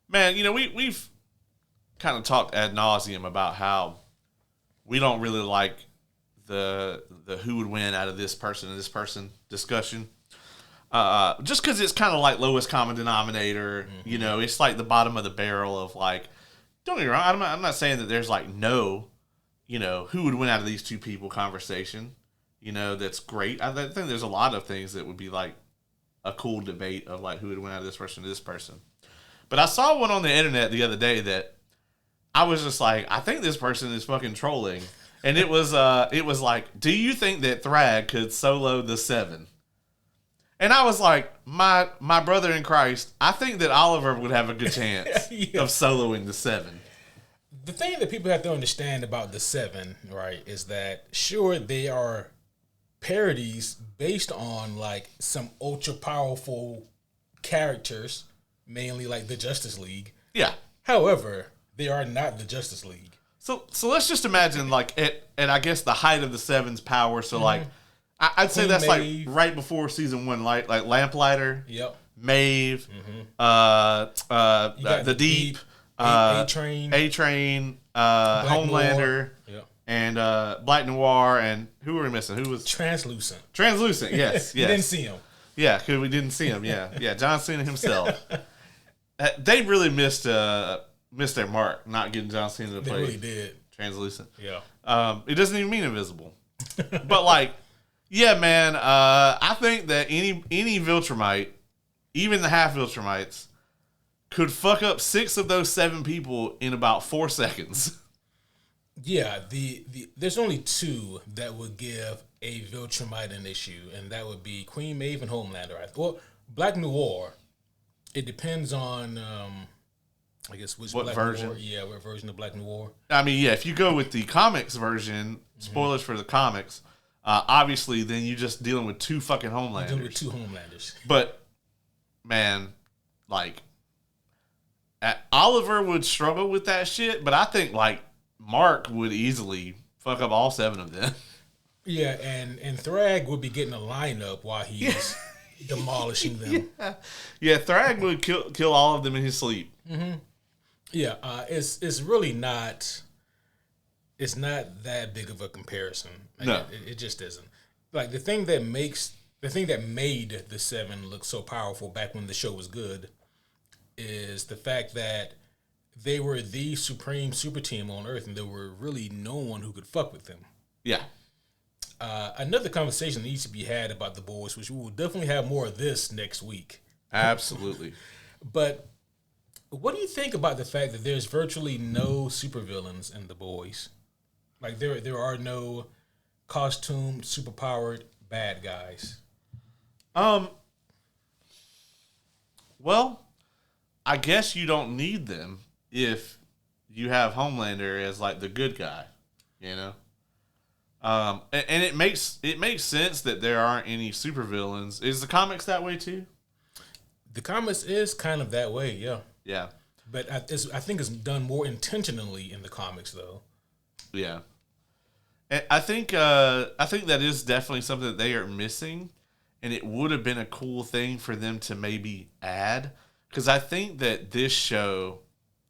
Man, we've kind of talked ad nauseum about how we don't really like the who would win out of this person and this person discussion. Just because it's kind of like lowest common denominator, it's like the bottom of the barrel of like, don't get me wrong, I'm not saying that there's like no, who would win out of these two people conversation, that's great. I think there's a lot of things that would be like a cool debate of like who would win out of this person to this person. But I saw one on the internet the other day that I was just like, I think this person is fucking trolling. And it was like, do you think that Thrag could solo the 7? And I was like, my brother in Christ, I think that Oliver would have a good chance of soloing the 7. The thing that people have to understand about the 7, right, is that sure they are parodies based on like some ultra powerful characters, mainly like the Justice League. Yeah. However, they are not the Justice League. So let's just imagine like at I guess the height of the 7's power. So like I'd say that's Maeve. Like right before season 1, like Lamplighter. Yep. Maeve. The Deep. A-Train. Homelander. Yep. And Black Noir. And who were we missing? Who was Translucent? Yes. You didn't see him. Yeah, because we didn't see him. Yeah. John Cena himself. They really missed their mark not getting John Cena to play. They really did. Translucent. Yeah. It doesn't even mean invisible. But like, yeah, man. I think that any Viltrumite, even the half Viltrumites, could fuck up 6 of those 7 people in about 4 seconds. Yeah. There's only 2 that would give a Viltrumite an issue, and that would be Queen Maeve and Homelander. Well, Black Noir. It depends on, I guess, which what Black version? Noir. Yeah, what version of Black Noir? I mean, yeah, if you go with the comics version, spoilers for the comics, obviously, then you're just dealing with 2 fucking Homelanders. You're dealing with 2 Homelanders. But, man, like, Oliver would struggle with that shit, but I think, like, Mark would easily fuck up all 7 of them. Yeah, and Thrag would be getting a lineup while he's demolishing them. Yeah, Thrag would kill all of them in his sleep. Mm-hmm. Yeah, it's really not. It's not that big of a comparison. Like, no, it just isn't. Like the thing that made the 7 look so powerful back when the show was good is the fact that they were the supreme super team on Earth, and there were really no one who could fuck with them. Yeah. Another conversation needs to be had about the boys, which we will definitely have more of this next week. Absolutely. But what do you think about the fact that there's virtually no supervillains in the boys? Like there are no costumed, superpowered bad guys. Well, I guess you don't need them if you have Homelander as like the good guy, And it makes sense that there aren't any supervillains. Is the comics that way too? The comics is kind of that way, yeah. Yeah. But I think it's done more intentionally in the comics, though. Yeah. And I think that is definitely something that they are missing, and it would have been a cool thing for them to maybe add, because I think that this show,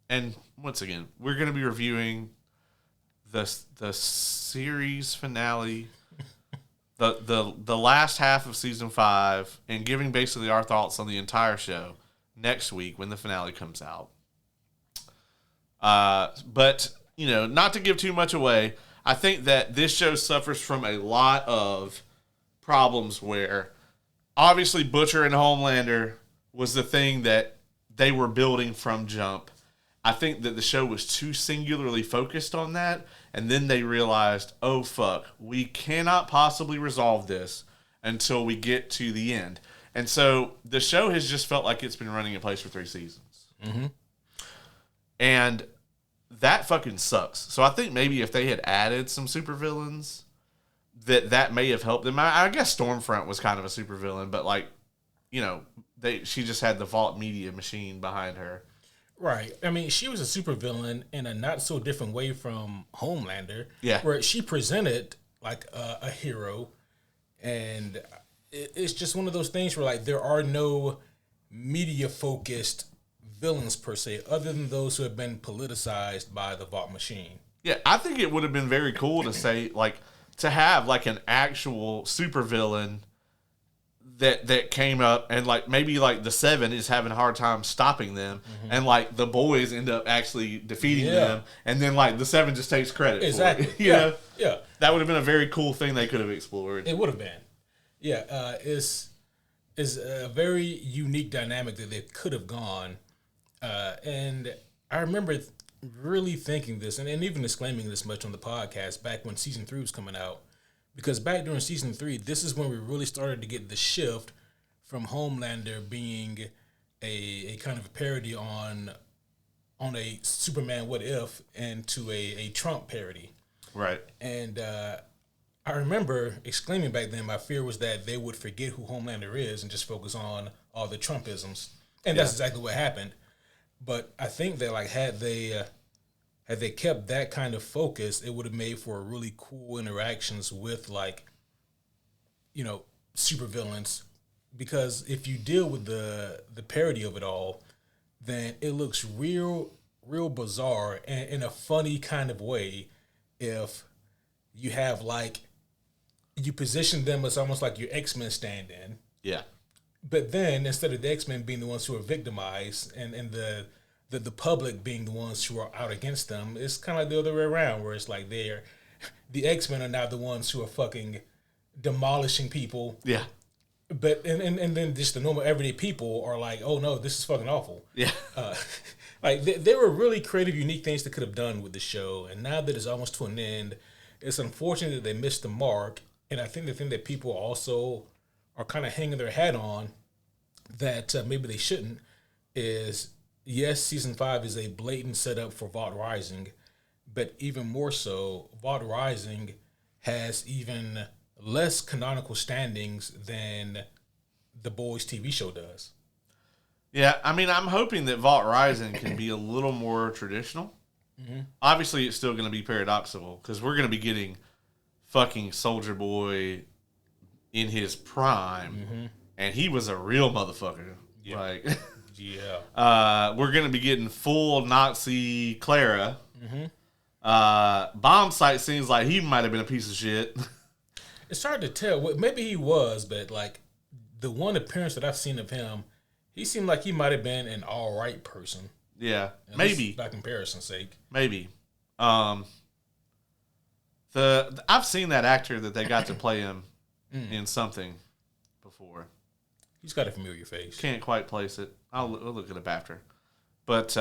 and once again, we're going to be reviewing the series finale, the last half of season 5, and giving basically our thoughts on the entire show next week when the finale comes out. But not to give too much away, I think that this show suffers from a lot of problems where obviously Butcher and Homelander was the thing that they were building from jump. I think that the show was too singularly focused on that, and then they realized, oh fuck, we cannot possibly resolve this until we get to the end. And so the show has just felt like it's been running in place for 3 seasons. Mm-hmm. And that fucking sucks. So I think maybe if they had added some supervillains, that may have helped them. I guess Stormfront was kind of a supervillain, but she just had the Vault Media machine behind her. Right. I mean, she was a supervillain in a not so different way from Homelander. Yeah. Where she presented like a hero, and it's just one of those things where like there are no media focused villains per se, other than those who have been politicized by the Vought machine. Yeah, I think it would have been very cool to say, like, to have, like, an actual supervillain that came up and, like, maybe, like, the Seven is having a hard time stopping them, and, like, the boys end up actually defeating them, and then, like, the Seven just takes credit Exactly. for it. You know? Yeah. That would have been a very cool thing they could have explored. It would have been. Yeah, it's a very unique dynamic that they could have gone. And I remember really thinking this, and even exclaiming this much on the podcast back when season 3 was coming out. Because back during season 3, this is when we really started to get the shift from Homelander being a kind of a parody on a Superman What If into a Trump parody. Right. And I remember exclaiming back then, my fear was that they would forget who Homelander is and just focus on all the Trumpisms. And that's exactly what happened. But I think that, like, had they kept that kind of focus, it would have made for really cool interactions with, like, you know, supervillains. Because if you deal with the parody of it all, then it looks real bizarre and in a funny kind of way if you have, like, you position them as almost like your X-Men stand-in. Yeah. But then instead of the X-Men being the ones who are victimized and the public being the ones who are out against them, it's kind of like the other way around, where it's like the X-Men are now the ones who are fucking demolishing people. Yeah. But and then just the normal everyday people are like, oh no, this is fucking awful. Yeah. Like there were really creative, unique things they could have done with the show, and now that it's almost to an end, it's unfortunate that they missed the mark. And I think the thing that people also are kind of hanging their hat on that maybe they shouldn't is, yes, season 5 is a blatant setup for Vought Rising, but even more so, Vought Rising has even less canonical standings than the Boys TV show does. Yeah, I mean, I'm hoping that Vought Rising can be a little more traditional. Mm-hmm. Obviously, it's still going to be paradoxical because we're going to be getting fucking Soldier Boy in his prime, and he was a real motherfucker. Yeah. Like, we're going to be getting full Nazi Clara. Bomb Sight seems like he might have been a piece of shit. It's hard to tell. Maybe he was, but, like, the one appearance that I've seen of him, he seemed like he might have been an all right person. Yeah, maybe. By comparison's sake. Maybe. I've seen that actor that they got to play him in something before. He's got a familiar face. Can't quite place it. I'll look it up after. But,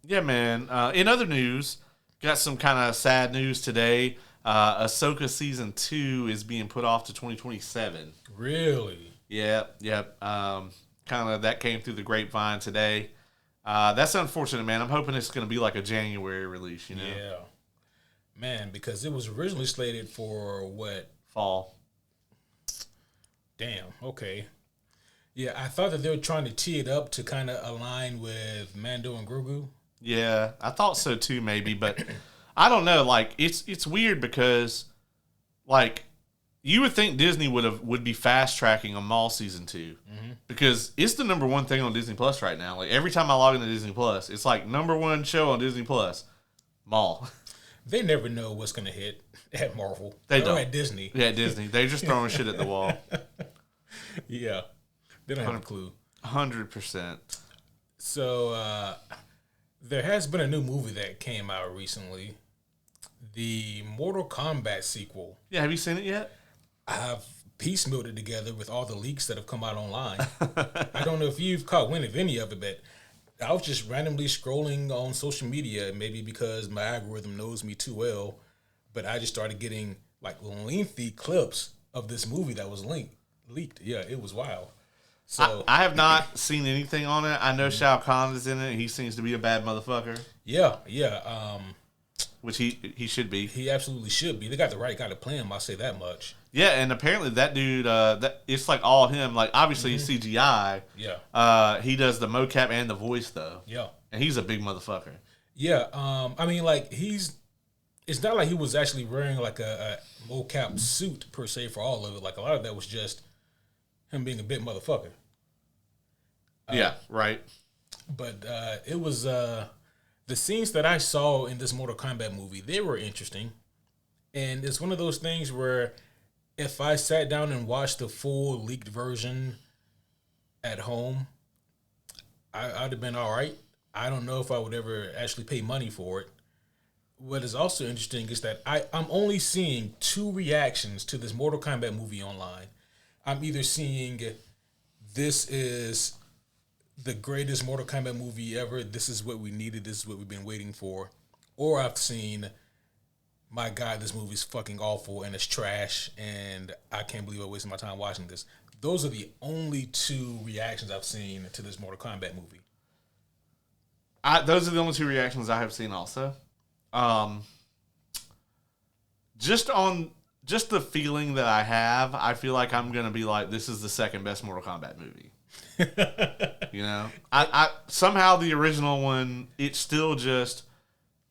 yeah, man. In other news, got some kind of sad news today. Ahsoka Season 2 is being put off to 2027. Really? Yeah. Kind of that came through the grapevine today. That's unfortunate, man. I'm hoping it's going to be like a January release, you know? Yeah. Man, because it was originally slated for what? Fall. Damn, okay. Yeah, I thought that they were trying to tee it up to kind of align with Mando and Grogu. Yeah, I thought so too, maybe, but I don't know. Like, it's weird because, like, you would think Disney would be fast tracking a Maul season 2 because it's the number one thing on Disney Plus right now. Like, every time I log into Disney Plus, it's like number one show on Disney Plus, Maul. They never know what's gonna hit at Marvel. They don't. At Disney. Yeah, Disney. They're just throwing shit at the wall. Yeah, they don't have a clue. 100%. So there has been a new movie that came out recently, the Mortal Kombat sequel. Yeah, have you seen it yet? I've piecemealed it together with all the leaks that have come out online. I don't know if you've caught wind of any of it, but I was just randomly scrolling on social media, maybe because my algorithm knows me too well, but I just started getting, like, lengthy clips of this movie that was leaked. Yeah, it was wild. So I have not seen anything on it. I know Shao Kahn is in it. He seems to be a bad motherfucker. Yeah. Which he should be. He absolutely should be. They got the right guy to play him, I'll say that much. Yeah, and apparently that dude, it's like all him. Like, obviously it's CGI. Yeah. He does the mocap and the voice, though. Yeah. And he's a big motherfucker. Yeah. I mean, like, it's not like he was actually wearing, like, a mocap suit, per se, for all of it. Like, a lot of that was just him being a big motherfucker. Yeah, right. But it was the scenes that I saw in this Mortal Kombat movie. They were interesting, and it's one of those things where if I sat down and watched the full leaked version at home, I'd have been all right. I don't know if I would ever actually pay money for it. What is also interesting is that I'm only seeing two reactions to this Mortal Kombat movie online. I'm either seeing this is the greatest Mortal Kombat movie ever, this is what we needed, this is what we've been waiting for, or I've seen, my God, this movie's fucking awful and it's trash and I can't believe I wasted my time watching this. Those are the only two reactions I've seen to this Mortal Kombat movie. Those are the only two reactions I have seen also. Just the feeling that I have, I feel like I'm going to be like, this is the second best Mortal Kombat movie. You know? I somehow the original one, it's still just,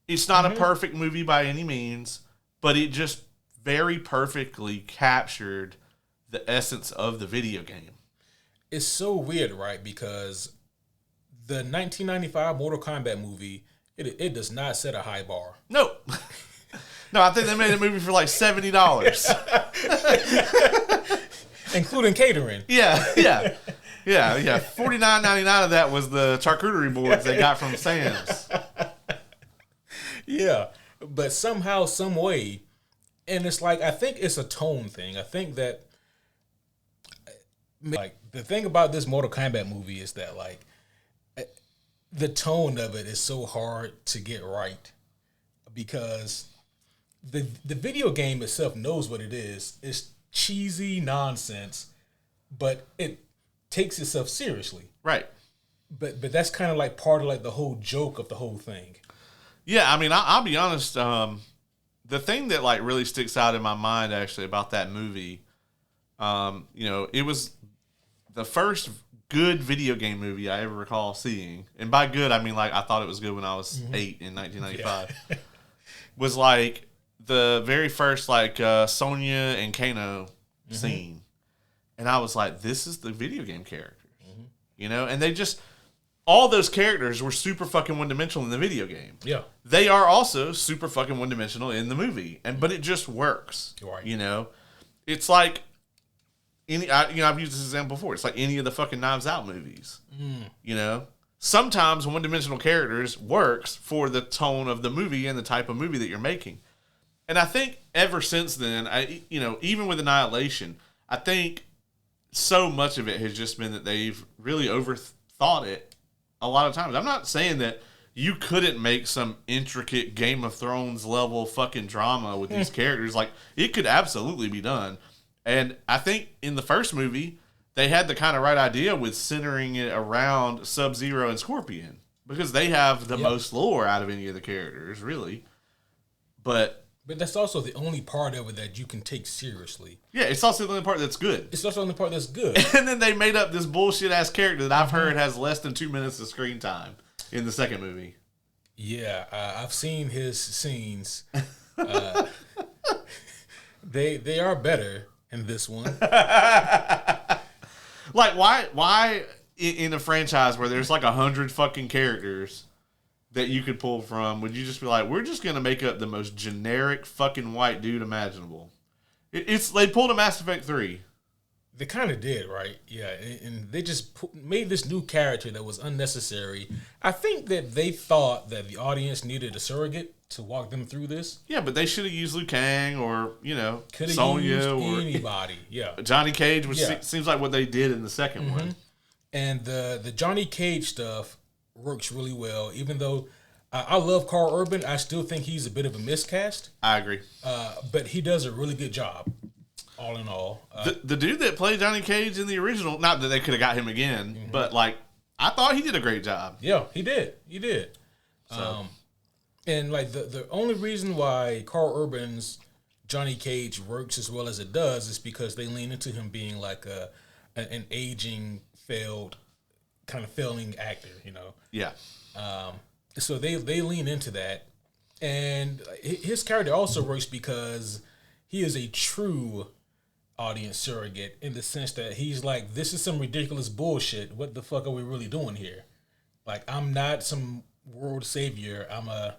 it's not a perfect movie by any means, but it just very perfectly captured the essence of the video game. It's so weird, right? Because the 1995 Mortal Kombat movie, it does not set a high bar. No. No, I think they made a movie for like $70. Including catering. Yeah. $49.99 of that was the charcuterie boards they got from Sam's. Yeah. But somehow, some way, and it's like, I think it's a tone thing. I think that, like, the thing about this Mortal Kombat movie is that, like, the tone of it is so hard to get right because the video game itself knows what it is. It's cheesy nonsense, but it takes itself seriously. Right. But that's kind of like part of like the whole joke of the whole thing. Yeah, I mean, I'll be honest. The thing that like really sticks out in my mind actually about that movie, it was the first good video game movie I ever recall seeing. And by good, I mean like I thought it was good when I was 8 in 1995. Yeah. Was like the very first like Sonya and Kano scene. And I was like, this is the video game characters. And they just, all those characters were super fucking one-dimensional in the video game. Yeah. They are also super fucking one-dimensional in the movie. But it just works. Right. It's like, I've used this example before. It's like any of the fucking Knives Out movies. Sometimes one-dimensional characters works for the tone of the movie and the type of movie that you're making. And I think ever since then, even with Annihilation, I think so much of it has just been that they've really overthought it a lot of times. I'm not saying that you couldn't make some intricate Game of Thrones level fucking drama with these characters. Like, it could absolutely be done. And I think in the first movie, they had the kind of right idea with centering it around Sub-Zero and Scorpion. Because they have the most lore out of any of the characters, really. But that's also the only part of it that you can take seriously. Yeah, it's also the only part that's good. It's also the only part that's good. And then they made up this bullshit-ass character that I've heard has less than 2 minutes of screen time in the second movie. Yeah, I've seen his scenes. They are better in this one. Like, why in a franchise where there's like 100 fucking characters that you could pull from, would you just be like, we're just going to make up the most generic fucking white dude imaginable? They pulled a Mass Effect 3. They kind of did, right? Yeah, and they just made this new character that was unnecessary. I think that they thought that the audience needed a surrogate to walk them through this. Yeah, but they should have used Liu Kang or, could have Sonya used or anybody. Yeah, Johnny Cage, which seems like what they did in the second one. And the Johnny Cage stuff works really well, even though I love Carl Urban. I still think he's a bit of a miscast. I agree. But he does a really good job, all in all. The dude that played Johnny Cage in the original, not that they could have got him again, but like, I thought he did a great job. Yeah, he did. He did. So. And like the only reason why Carl Urban's Johnny Cage works as well as it does is because they lean into him being like an aging, failing actor, Yeah. So they lean into that, and his character also works because he is a true audience surrogate in the sense that he's like, this is some ridiculous bullshit. What the fuck are we really doing here? Like, I'm not some world savior. I'm a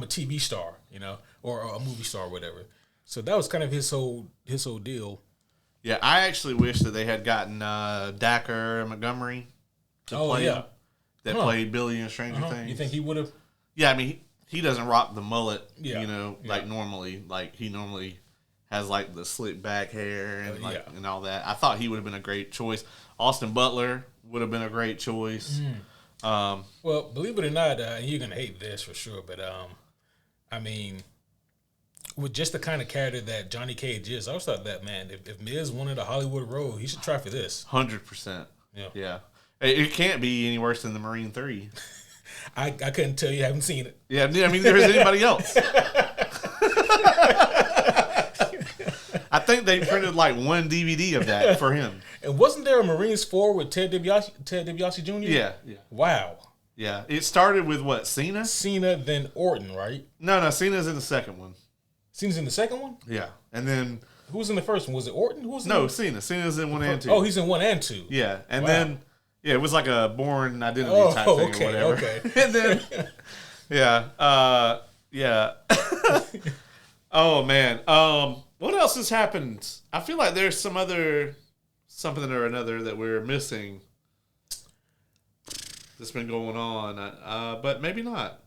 TV star, or a movie star, or whatever. So that was kind of his whole deal. Yeah, I actually wish that they had gotten Dacker Montgomery to play him. That played Billy in Stranger Things. You think he would have? Yeah, I mean, he doesn't rock the mullet, Yeah. like normally. Like, he normally has, like, the slick back hair and, and all that. I thought he would have been a great choice. Austin Butler would have been a great choice. Well, believe it or not, you're going to hate this for sure, but, I mean, with just the kind of character that Johnny Cage is, I always thought that, man, if Miz wanted a Hollywood role, he should try for this. 100%. Yeah. Yeah. It can't be any worse than the Marine 3. I couldn't tell you. I haven't seen it. Yeah, I mean, there is anybody else. I think they printed like one DVD of that for him. And wasn't there a Marines 4 with Ted DiBiase Jr.? Yeah. Wow. Yeah. It started with what, Cena? Cena, then Orton, right? No, Cena's in the second one. Cena's in the second one? Yeah. And then... Who was in the first one? Was it Orton? Who was Cena. Cena's in 1 and 2. Oh, he's in 1 and 2. Yeah. And then... Yeah, it was like a Born Identity type thing or whatever. Okay. And then... Yeah. Yeah. Oh, man. What else has happened? I feel like there's something or another that we're missing that's been going on, but maybe not.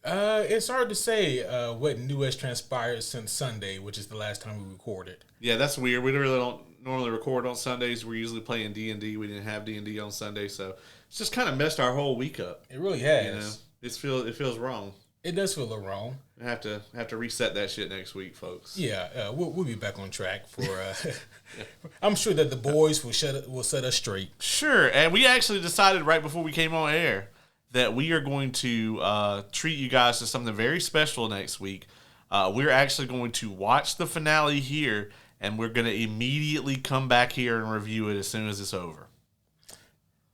It's hard to say what new has transpired since Sunday, which is the last time we recorded. Yeah, that's weird. We really don't normally record on Sundays. We're usually playing D&D. We didn't have D&D on Sunday, so it's just kind of messed our whole week up. It really has. It feels wrong. It does feel a little wrong. I have to reset that shit next week, folks. Yeah, we'll be back on track for. I'm sure that the boys will set us straight. Sure, and we actually decided right before we came on air that we are going to treat you guys to something very special next week. We're actually going to watch the finale here, and we're going to immediately come back here and review it as soon as it's over.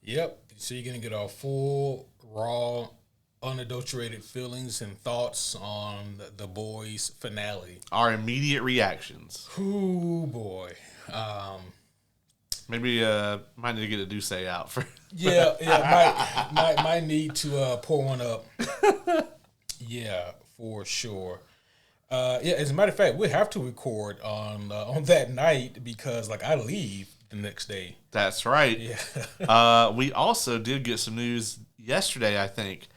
Yep. So you're going to get our full, raw, unadulterated feelings and thoughts on the boys' finale. Our immediate reactions. Ooh, boy. Maybe might need to get a Douce out for. Yeah, might need to pour one up. Yeah, for sure. As a matter of fact, we have to record on that night because, like, I leave the next day. That's right. Yeah. We also did get some news yesterday, I think.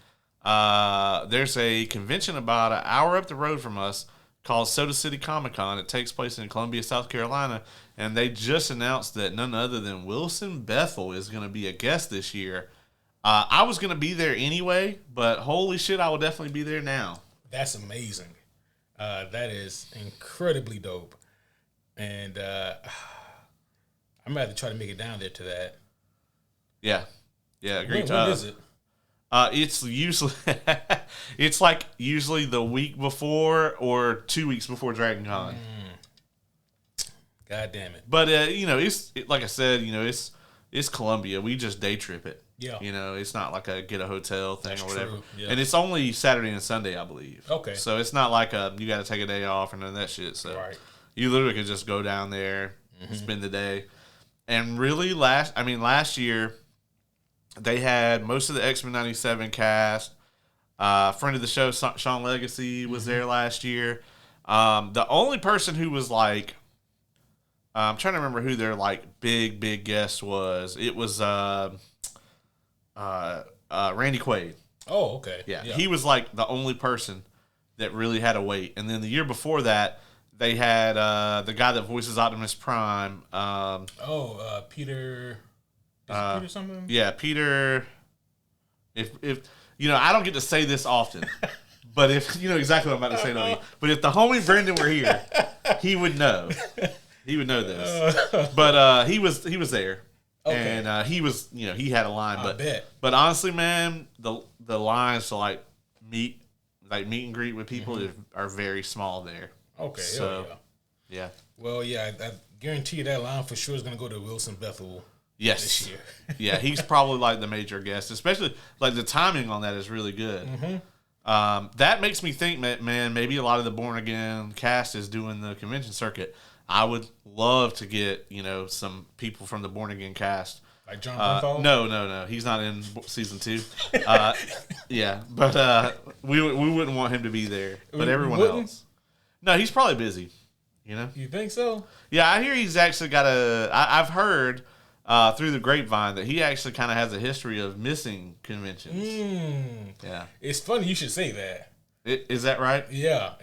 There's a convention about an hour up the road from us called Soda City Comic Con. It takes place in Columbia, South Carolina, and they just announced that none other than Wilson Bethel is going to be a guest this year. I was going to be there anyway, but holy shit, I will definitely be there now. That's amazing. That is incredibly dope. And I'm going to have to try to make it down there to that. Yeah, agreed. When is it? It's usually usually the week before or 2 weeks before Dragon Con. God damn it! But it's like I said, it's Columbia. We just day trip it. Yeah. It's not like a get a hotel thing. That's or whatever. True. Yeah. And it's only Saturday and Sunday, I believe. Okay. So it's not like you got to take a day off or none of that shit. So right. You literally could just go down there, spend the day, and really last year. They had most of the X-Men 97 cast. Friend of the show, Sean Legacy, was there last year. The only person who was like, I'm trying to remember who their like big guest was. It was Randy Quaid. Oh, okay. Yeah, he was like the only person that really had a wait. And then the year before that, they had the guy that voices Optimus Prime. Peter. Peter something? Yeah, Peter. If I don't get to say this often, but if you know exactly what I'm about to say, to me. But if the homie Brendan were here, he would know. He would know this. But he was there, okay. And he was he had a line. I bet. But honestly, man, the lines to like meet and greet with people are very small there. Okay. So yeah. Well, yeah, I guarantee you that line for sure is going to go to Wilson Bethel. Yes. This year. Yeah, he's probably like the major guest, especially like the timing on that is really good. That makes me think, man, maybe a lot of the Born Again cast is doing the convention circuit. I would love to get some people from the Born Again cast Like Jon Bernthal? No. He's not in season 2. Yeah, but we wouldn't want him to be there. But everyone else. No, he's probably busy. You know? You think so? Yeah, I hear he's actually got I've heard through the grapevine that he actually kind of has a history of missing conventions. Yeah. It's funny you should say that. Is that right? Yeah.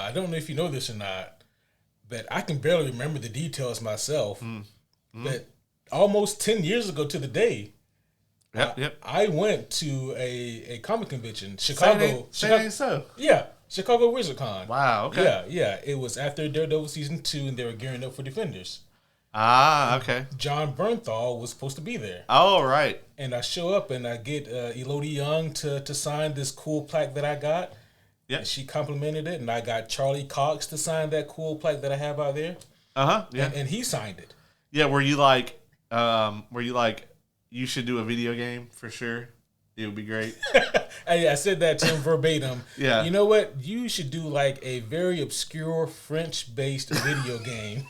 I don't know if you know this or not, but I can barely remember the details myself. But almost 10 years ago to the day, Yep. I went to a comic convention, Chicago. So. Yeah, Chicago WizardCon. Wow. Okay. Yeah. It was after Daredevil season 2, and they were gearing up for Defenders. Ah, okay. Jon Bernthal was supposed to be there. Oh, right. And I show up and I get Elodie Young to sign this cool plaque that I got. Yeah. And she complimented it, and I got Charlie Cox to sign that cool plaque that I have out there. Yeah. And he signed it. Yeah. Were you like, you should do a video game for sure? It would be great. I said that to him verbatim. Yeah. You know what? You should do like a very obscure French-based video game.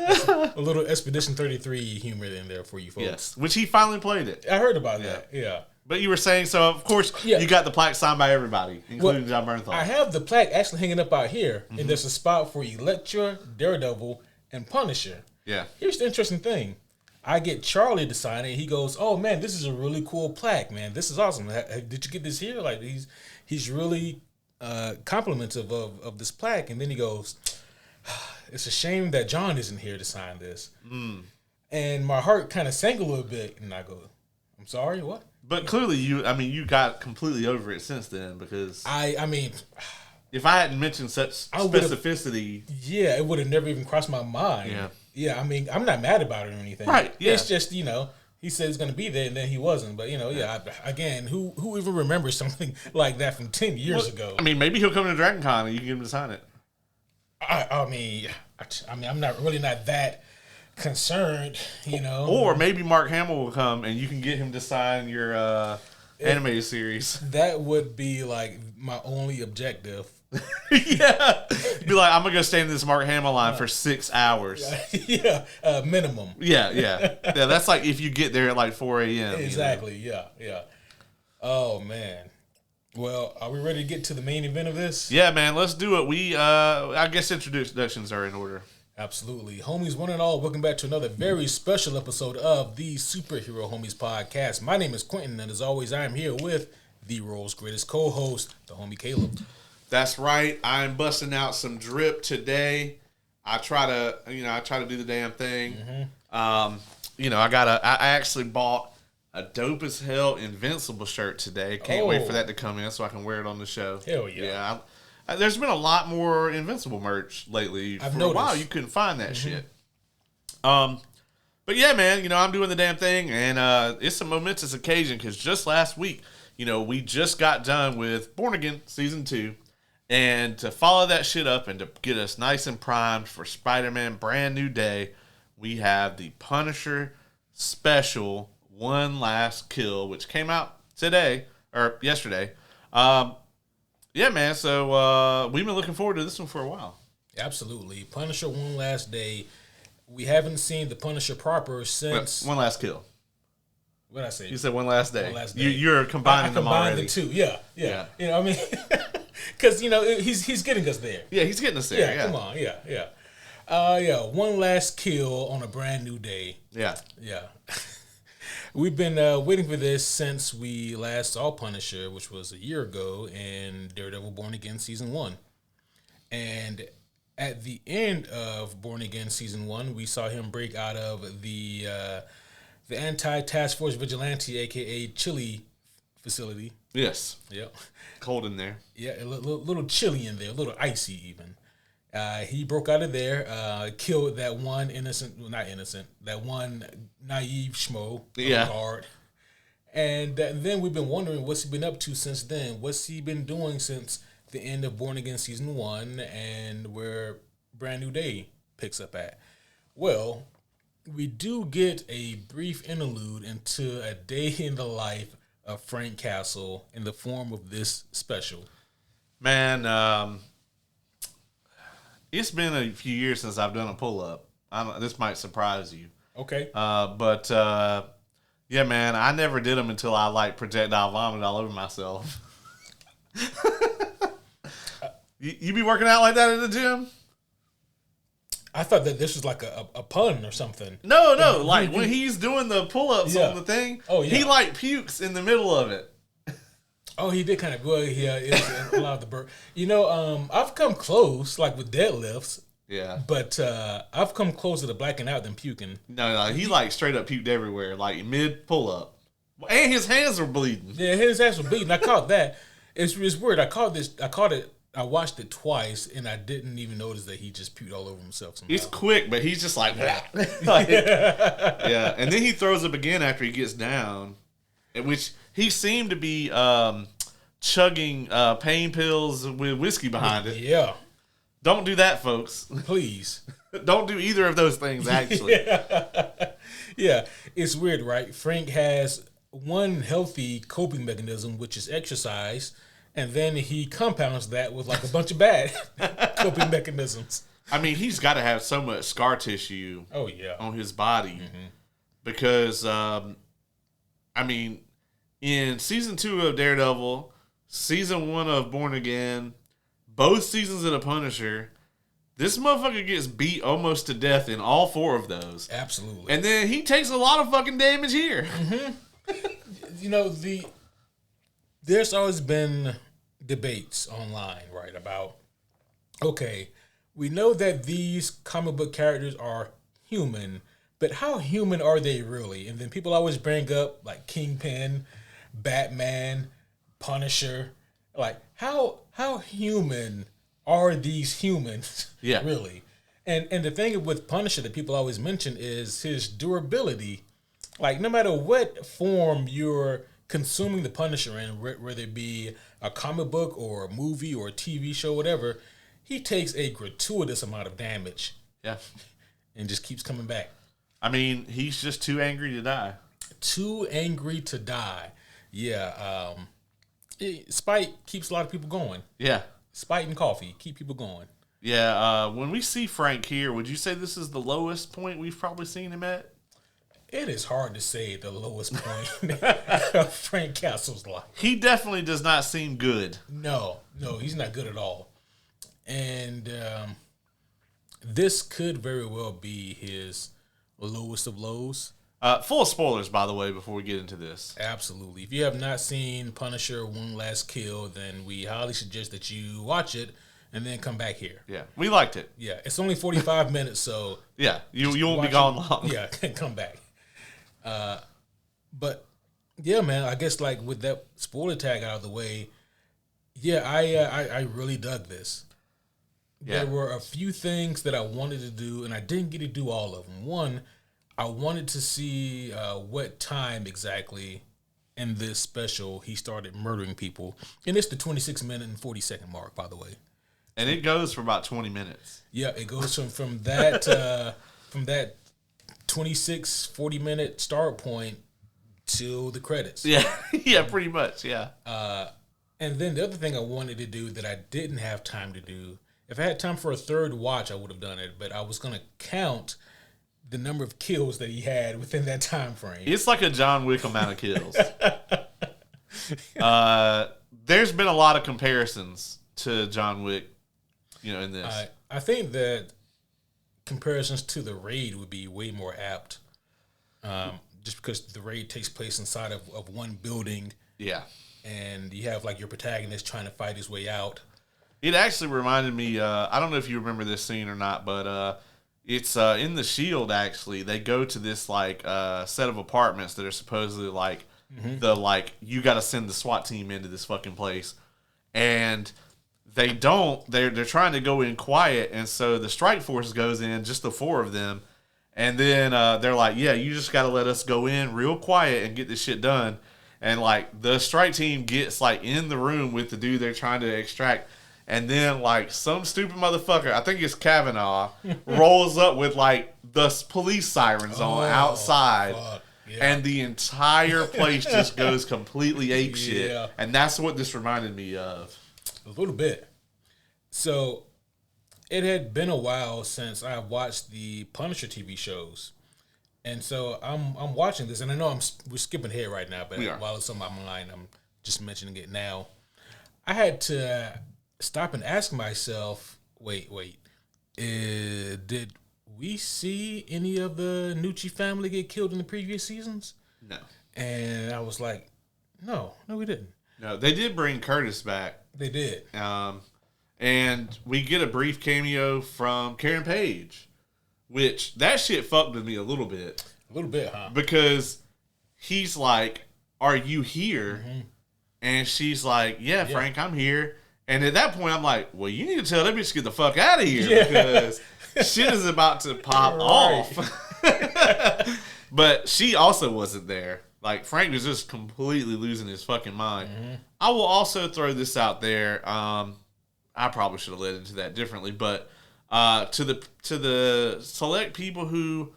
A little Expedition 33 humor in there for you folks. Yes, which he finally played it. I heard about that. Yeah. But you were saying, so of course you got the plaque signed by everybody, including Jon Bernthal. I have the plaque actually hanging up out here, and there's a spot for Elektra, Daredevil, and Punisher. Yeah. Here's the interesting thing. I get Charlie to sign it. He goes, "Oh man, this is a really cool plaque, man. This is awesome. Did you get this here?" Like he's really complimentive of this plaque, and then he goes, "It's a shame that John isn't here to sign this." And my heart kind of sank a little bit, and I go, "I'm sorry, what?" But clearly, you got completely over it since then, because I mean, if I hadn't mentioned such specificity, it would have never even crossed my mind. Yeah. I mean, I'm not mad about it or anything. Right? Yeah. It's just he said he's going to be there, and then he wasn't. But again, who even remembers something like that from 10 years ago? I mean, maybe he'll come to Dragon Con and you can get him to sign it. I mean, I'm not that concerned, Or maybe Mark Hamill will come and you can get him to sign your animated series. That would be like my only objective. Yeah. Be like, I'm going to go stand in this Mark Hamill line for 6 hours. Minimum. Yeah. That's like if you get there at like 4 a.m. Exactly, yeah. Oh, man. Well, are we ready to get to the main event of this? Yeah, man, let's do it. I guess introductions are in order. Absolutely. Homies, one and all, welcome back to another very special episode of the Superhero Homies Podcast. My name is Quentin, and as always, I am here with the world's greatest co-host, the homie Caleb. That's right. I'm busting out some drip today. I try to do the damn thing. I actually bought a dope as hell Invincible shirt today. Can't wait for that to come in so I can wear it on the show. Hell yeah. There's been a lot more Invincible merch lately. For a while, you couldn't find that shit. But yeah, man, I'm doing the damn thing, and it's a momentous occasion because just last week, we just got done with Born Again Season 2. And to follow that shit up and to get us nice and primed for Spider-Man Brand New Day, we have the Punisher Special One Last Kill, which came out yesterday. Yeah, man. So we've been looking forward to this one for a while. Absolutely. Punisher One Last Day. We haven't seen the Punisher proper since... One Last Kill. What did I say? You said One Last Day. One Last Day. You're combining them already. The two. Yeah. You know what I mean? Because, he's getting us there. Yeah, he's getting us there. Yeah. Come on. Yeah. One Last Kill on a Brand New Day. Yeah. We've been waiting for this since we last saw Punisher, which was a year ago, in Daredevil Born Again Season 1. And at the end of Born Again Season 1, we saw him break out of the Anti-Task Force Vigilante, a.k.a. Chili facility. Yes. Yep. Cold in there. Yeah, a little chilly in there, a little icy even. He broke out of there, killed that one that one naive schmo guard. And then we've been wondering what's he been up to since then. What's he been doing since the end of Born Again Season 1 and where Brand New Day picks up at? Well, we do get a brief interlude into a day in the life of Frank Castle in the form of this special. Man, It's been a few years since I've done a pull up. This might surprise you. Okay. But yeah, man, I never did them until I like projectile vomited all over myself. you be working out like that at the gym? I thought that this was like a pun or something. No, like when he's doing the pull ups on the thing, he like pukes in the middle of it. Oh, he did kind of well. Yeah, it's a lot of the burp. I've come close, like with deadlifts. Yeah, but I've come closer to blacking out than puking. No, he like straight up puked everywhere, like mid pull up, and his hands were bleeding. Yeah, his hands were bleeding. I caught that. It's weird. I watched it twice, and I didn't even notice that he just puked all over himself. Somehow. It's quick, but he's just like, yeah. And then he throws up again after he gets down, which he seemed to be chugging pain pills with whiskey behind it. Yeah. Don't do that, folks. Please. Don't do either of those things, actually. Yeah. It's weird, right? Frank has one healthy coping mechanism, which is exercise, and then he compounds that with like a bunch of bad coping mechanisms. I mean, he's got to have so much scar tissue on his body because, I mean, in season 2 of Daredevil, season 1 of Born Again, both seasons of The Punisher, this motherfucker gets beat almost to death in all 4 of those. Absolutely. And then he takes a lot of fucking damage here. There's always been debates online, right, about, okay, we know that these comic book characters are human, but how human are they really? And then people always bring up, like, Kingpin, Batman, Punisher. Like, how human are these humans, really? And the thing with Punisher that people always mention is his durability. Like, no matter what form you're consuming the Punisher in, whether it be a comic book or a movie or a TV show, whatever, he takes a gratuitous amount of damage. Yeah. And just keeps coming back. I mean, he's just too angry to die. Too angry to die. Yeah. Spite keeps a lot of people going. Yeah. Spite and coffee keep people going. Yeah. When we see Frank here, would you say this is the lowest point we've probably seen him at? It is hard to say the lowest point of Frank Castle's life. He definitely does not seem good. No, he's not good at all. And this could very well be his lowest of lows. Full of spoilers, by the way, before we get into this. Absolutely. If you have not seen Punisher One Last Kill, then we highly suggest that you watch it and then come back here. Yeah, we liked it. Yeah, it's only 45 minutes, so... Yeah, you won't be gone long. Yeah, come back. But yeah, man, I guess like with that spoiler tag out of the way, yeah, I really dug this. Yeah. There were a few things that I wanted to do, and I didn't get to do all of them. One, I wanted to see what time exactly in this special he started murdering people, and it's the 26-minute and 40-second mark, by the way. And it goes for about 20 minutes. Yeah, it goes from that from that 40-minute start point till the credits. Yeah, yeah, pretty much, yeah. And then the other thing I wanted to do that I didn't have time to do, if I had time for a third watch, I would have done it, but I was going to count the number of kills that he had within that time frame. It's like a John Wick amount of kills. There's been a lot of comparisons to John Wick, in this. I think that comparisons to The Raid would be way more apt, just because The Raid takes place inside of one building. Yeah. And you have like your protagonist trying to fight his way out. It actually reminded me, I don't know if you remember this scene or not, but it's in The Shield, actually. They go to this like set of apartments that are supposedly like you got to send the SWAT team into this fucking place. And they don't. They're trying to go in quiet, and so the strike force goes in, just the 4 of them, and then they're like, "Yeah, you just got to let us go in real quiet and get this shit done." And like the strike team gets like in the room with the dude they're trying to extract, and then like some stupid motherfucker, I think it's Kavanaugh, rolls up with like the police sirens on outside. Yeah. And the entire place just goes completely apeshit. Yeah. And that's what this reminded me of. A little bit. So it had been a while since I watched the Punisher TV shows, and so I'm watching this, and I know we're skipping ahead right now, but while it's on my mind, I'm just mentioning it now. I had to stop and ask myself, wait, did we see any of the Nucci family get killed in the previous seasons? No. And I was like, no, we didn't. No, they did bring Curtis back. They did. And we get a brief cameo from Karen Page, which that shit fucked with me a little bit. A little bit, huh? Because he's like, "Are you here?" Mm-hmm. And she's like, yeah, Frank, I'm here. And at that point, I'm like, well, you need to tell that bitch to get the fuck out of here because shit is about to pop off. But she also wasn't there. Like, Frank was just completely losing his fucking mind. Mm-hmm. I will also throw this out there. I probably should have led into that differently, but to the select people who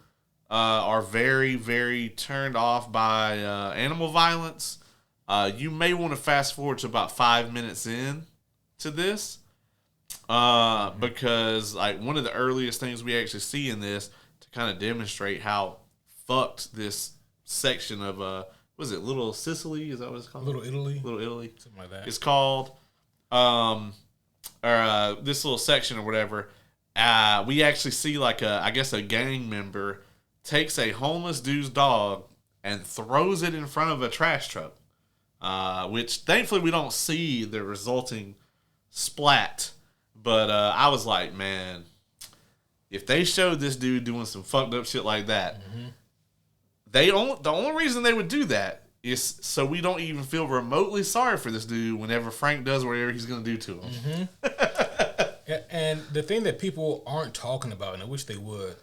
are very, very turned off by animal violence, you may want to fast forward to about 5 minutes in to this, because like one of the earliest things we actually see in this to kind of demonstrate how fucked this section of was it Little Sicily? Is that what it's called? Little Italy, something like that. It's called, or this little section or whatever. We actually see like I guess a gang member takes a homeless dude's dog and throws it in front of a trash truck. Which thankfully we don't see the resulting splat. But I was like, man, if they showed this dude doing some fucked up shit like that, the only reason they would do that is so we don't even feel remotely sorry for this dude whenever Frank does whatever he's going to do to him. Yeah, and the thing that people aren't talking about, and I wish they would,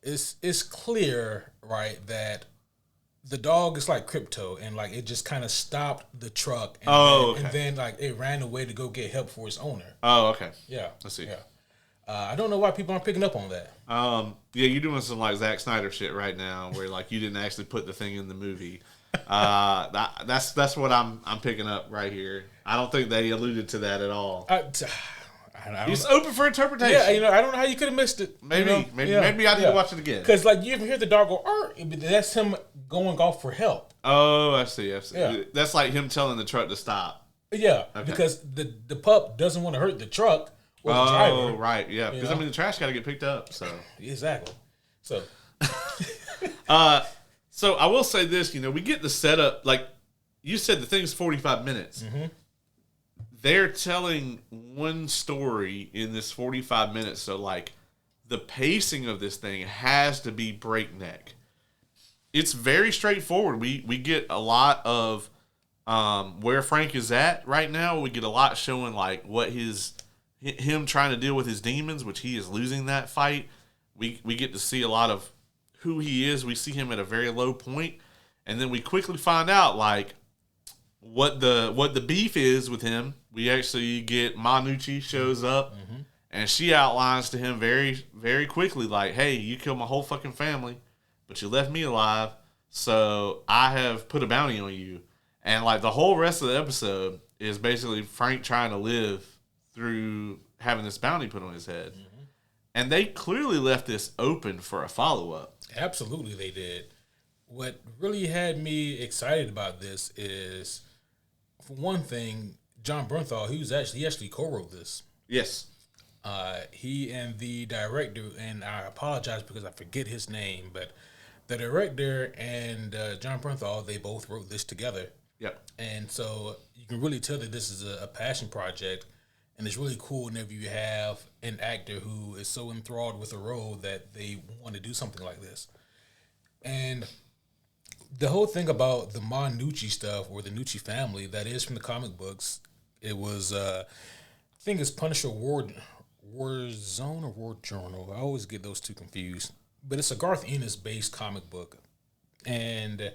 is it's clear, right, that the dog is like crypto, and like it just kind of stopped the truck, and, and then like it ran away to go get help for its owner. Oh, okay. Yeah. Let's see. Yeah. I don't know why people aren't picking up on that. Yeah, you're doing some like Zack Snyder shit right now, where like you didn't actually put the thing in the movie. That's what I'm picking up right here. I don't think they alluded to that at all. It's open for interpretation. Yeah, I don't know how you could have missed it. Maybe I need to watch it again. Because like you ever hear the dog go, that's him going off for help. Oh, I see. Yeah. That's like him telling the truck to stop. Yeah, okay. Because the pup doesn't want to hurt the truck or the driver. Oh, right. Yeah, because I mean the trash got to get picked up. So exactly. So, so I will say this. We get the setup. Like you said, the thing's 45 minutes. Mm-hmm. They're telling one story in this 45 minutes, so like the pacing of this thing has to be breakneck. It's very straightforward. We get a lot of where Frank is at right now. We get a lot showing like what him trying to deal with his demons, which he is losing that fight. We get to see a lot of who he is. We see him at a very low point, and then we quickly find out like what the beef is with him. We actually get Nucci shows up, and she outlines to him very, very quickly, like, hey, you killed my whole fucking family, but you left me alive, so I have put a bounty on you. And, like, the whole rest of the episode is basically Frank trying to live through having this bounty put on his head. Mm-hmm. And they clearly left this open for a follow-up. Absolutely they did. What really had me excited about this is, for one thing, Jon Bernthal, he actually co-wrote this. Yes. He and the director, and I apologize because I forget his name, but the director and Jon Bernthal, they both wrote this together. Yep. And so you can really tell that this is a passion project, and it's really cool whenever you have an actor who is so enthralled with a role that they want to do something like this. And the whole thing about the Nucci stuff, or the Nucci family, that is from the comic books. It was, I think it's Punisher War Zone or War Journal. I always get those two confused. But it's a Garth Ennis-based comic book. And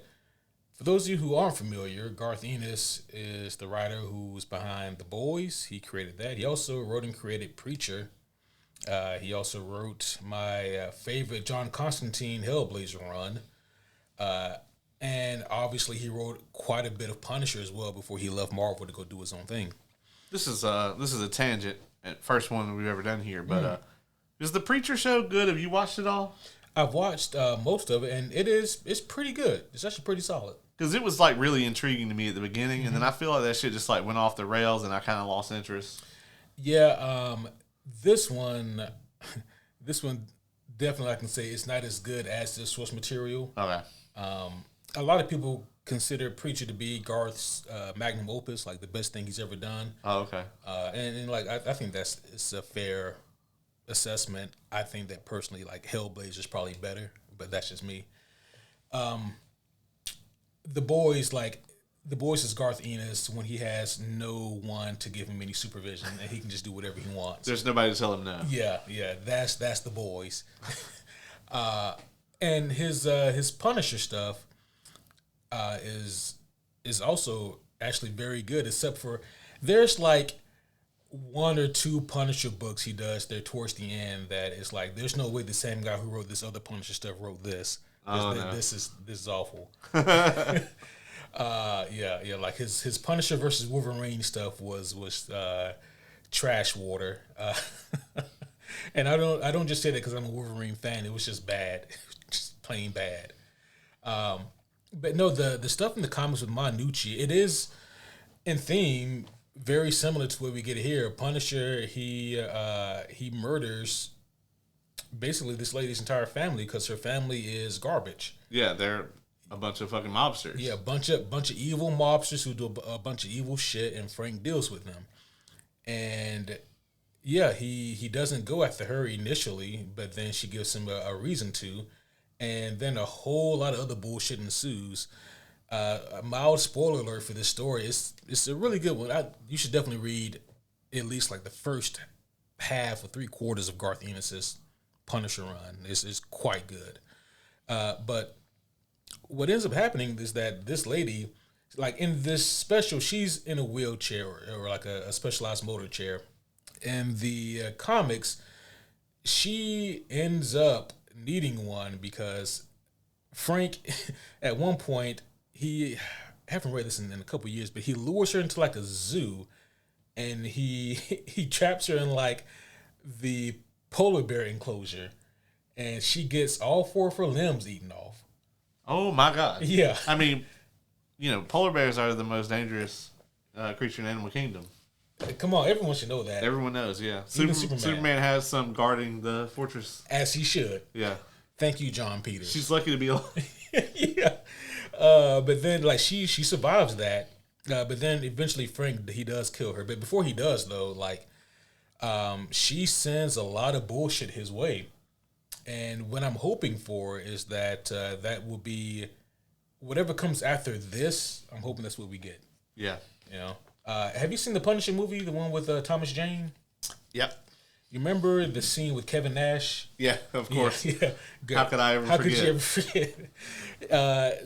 for those of you who aren't familiar, Garth Ennis is the writer who was behind The Boys. He created that. He also wrote and created Preacher. He also wrote my favorite John Constantine Hellblazer run. And obviously he wrote quite a bit of Punisher as well before he left Marvel to go do his own thing. This is a tangent. first one we've ever done here. But is the Preacher show good? Have you watched it all? I've watched most of it, and it's pretty good. It's actually pretty solid. Because it was like really intriguing to me at the beginning, and then I feel like that shit just like went off the rails, and I kind of lost interest. Yeah, this one definitely I can say it's not as good as the source material. Okay. A lot of people consider Preacher to be Garth's magnum opus, like the best thing he's ever done. Oh, okay. And like I think it's a fair assessment. I think that personally, like Hellblazer is probably better, but that's just me. The Boys is Garth Ennis when he has no one to give him any supervision and he can just do whatever he wants. There's nobody to tell him no. Yeah, that's The Boys. And his Punisher stuff is also actually very good, except for there's like one or two Punisher books he does there towards the end that is like there's no way the same guy who wrote this other Punisher stuff wrote this. Oh, no. This is awful. Yeah, like his Punisher versus Wolverine stuff was trash water. And I don't just say that because I'm a Wolverine fan. It was just bad, just plain bad. But no, the stuff in the comics with Manucci, it is in theme very similar to what we get here. Punisher, he murders basically this lady's entire family because her family is garbage. Yeah, they're a bunch of fucking mobsters. Yeah, a bunch of evil mobsters who do a bunch of evil shit, and Frank deals with them. And yeah, he doesn't go after her initially, but then she gives him a reason to, and then a whole lot of other bullshit ensues. A mild spoiler alert for this story. It's a really good one. You should definitely read at least like the first half or 3/4 of Garth Ennis's Punisher run. It's quite good. But what ends up happening is that this lady, like in this special, she's in a wheelchair or like a specialized motor chair. In the comics, she ends up needing one because Frank, at one point, I haven't read this in a couple of years, but he lures her into like a zoo, and he traps her in like the polar bear enclosure, and she gets all 4 of her limbs eaten off. Oh my God. Yeah. I mean, polar bears are the most dangerous creature in the animal kingdom. Come on, everyone should know that. Everyone knows, yeah. Even Superman. Superman has some guarding the fortress. As he should. Yeah. Thank you, John Peters. She's lucky to be alive. Yeah. But then, like, she survives that. But then eventually Frank, he does kill her. But before he does, though, like, she sends a lot of bullshit his way. And what I'm hoping for is that that will be whatever comes after this. I'm hoping that's what we get. Yeah. Have you seen the Punisher movie, the one with Thomas Jane? Yep. You remember the scene with Kevin Nash? Yeah, of course. Yeah. How could I ever forget? How could you ever forget?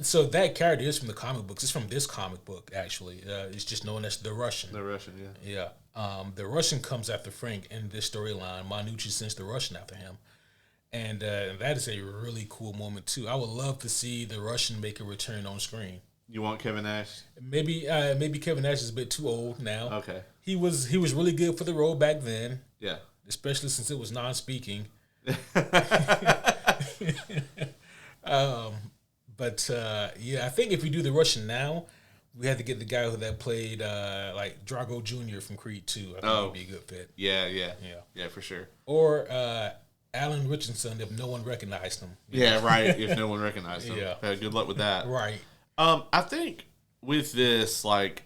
So that character is from the comic books. It's from this comic book, actually. It's just known as the Russian. The Russian, yeah. Yeah. The Russian comes after Frank in this storyline. Manucci sends the Russian after him. And that is a really cool moment, too. I would love to see the Russian make a return on screen. You want Kevin Nash? Maybe Kevin Nash is a bit too old now. Okay. He was really good for the role back then. Yeah. Especially since it was non-speaking. But I think if we do the Russian now, we have to get the guy that played like Drago Jr. from Creed 2. I think he'd be a good fit. Yeah, for sure. Or Alan Richardson if no one recognized him. Yeah, right. If no one recognized him. Yeah. Good luck with that. Right. I think with this, like,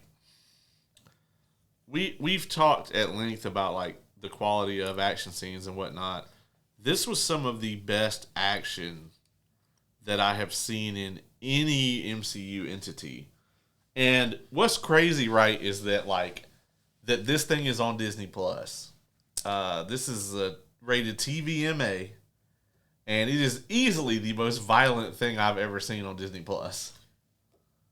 we've talked at length about like the quality of action scenes and whatnot. This was some of the best action that I have seen in any MCU entity. And what's crazy, right, is that that this thing is on Disney Plus. This is a rated TVMA, and it is easily the most violent thing I've ever seen on Disney Plus.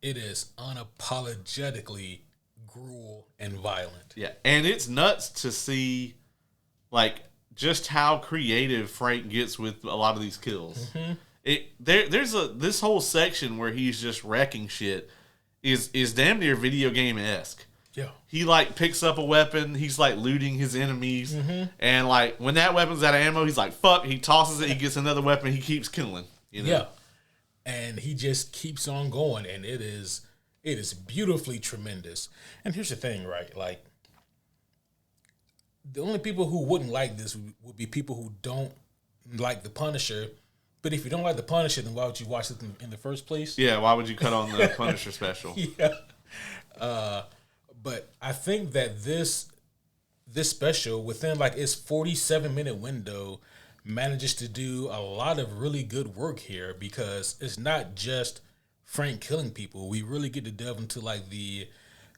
It is unapologetically gruel and violent. Yeah, and it's nuts to see, like, just how creative Frank gets with a lot of these kills. Mm-hmm. There's this whole section where he's just wrecking shit is damn near video game-esque. Yeah. He like picks up a weapon. He's like looting his enemies, and like when that weapon's out of ammo, he's like fuck. He tosses it. He gets another weapon. He keeps killing. You know? Yeah, and he just keeps on going, and it is beautifully tremendous. And here's the thing, right? Like the only people who wouldn't like this would be people who don't like the Punisher. But if you don't like the Punisher, then why would you watch it in the first place? Yeah, why would you cut on the Punisher special? Yeah. But I think that this special within like its 47-minute window manages to do a lot of really good work here, because it's not just Frank killing people. We really get to delve into like the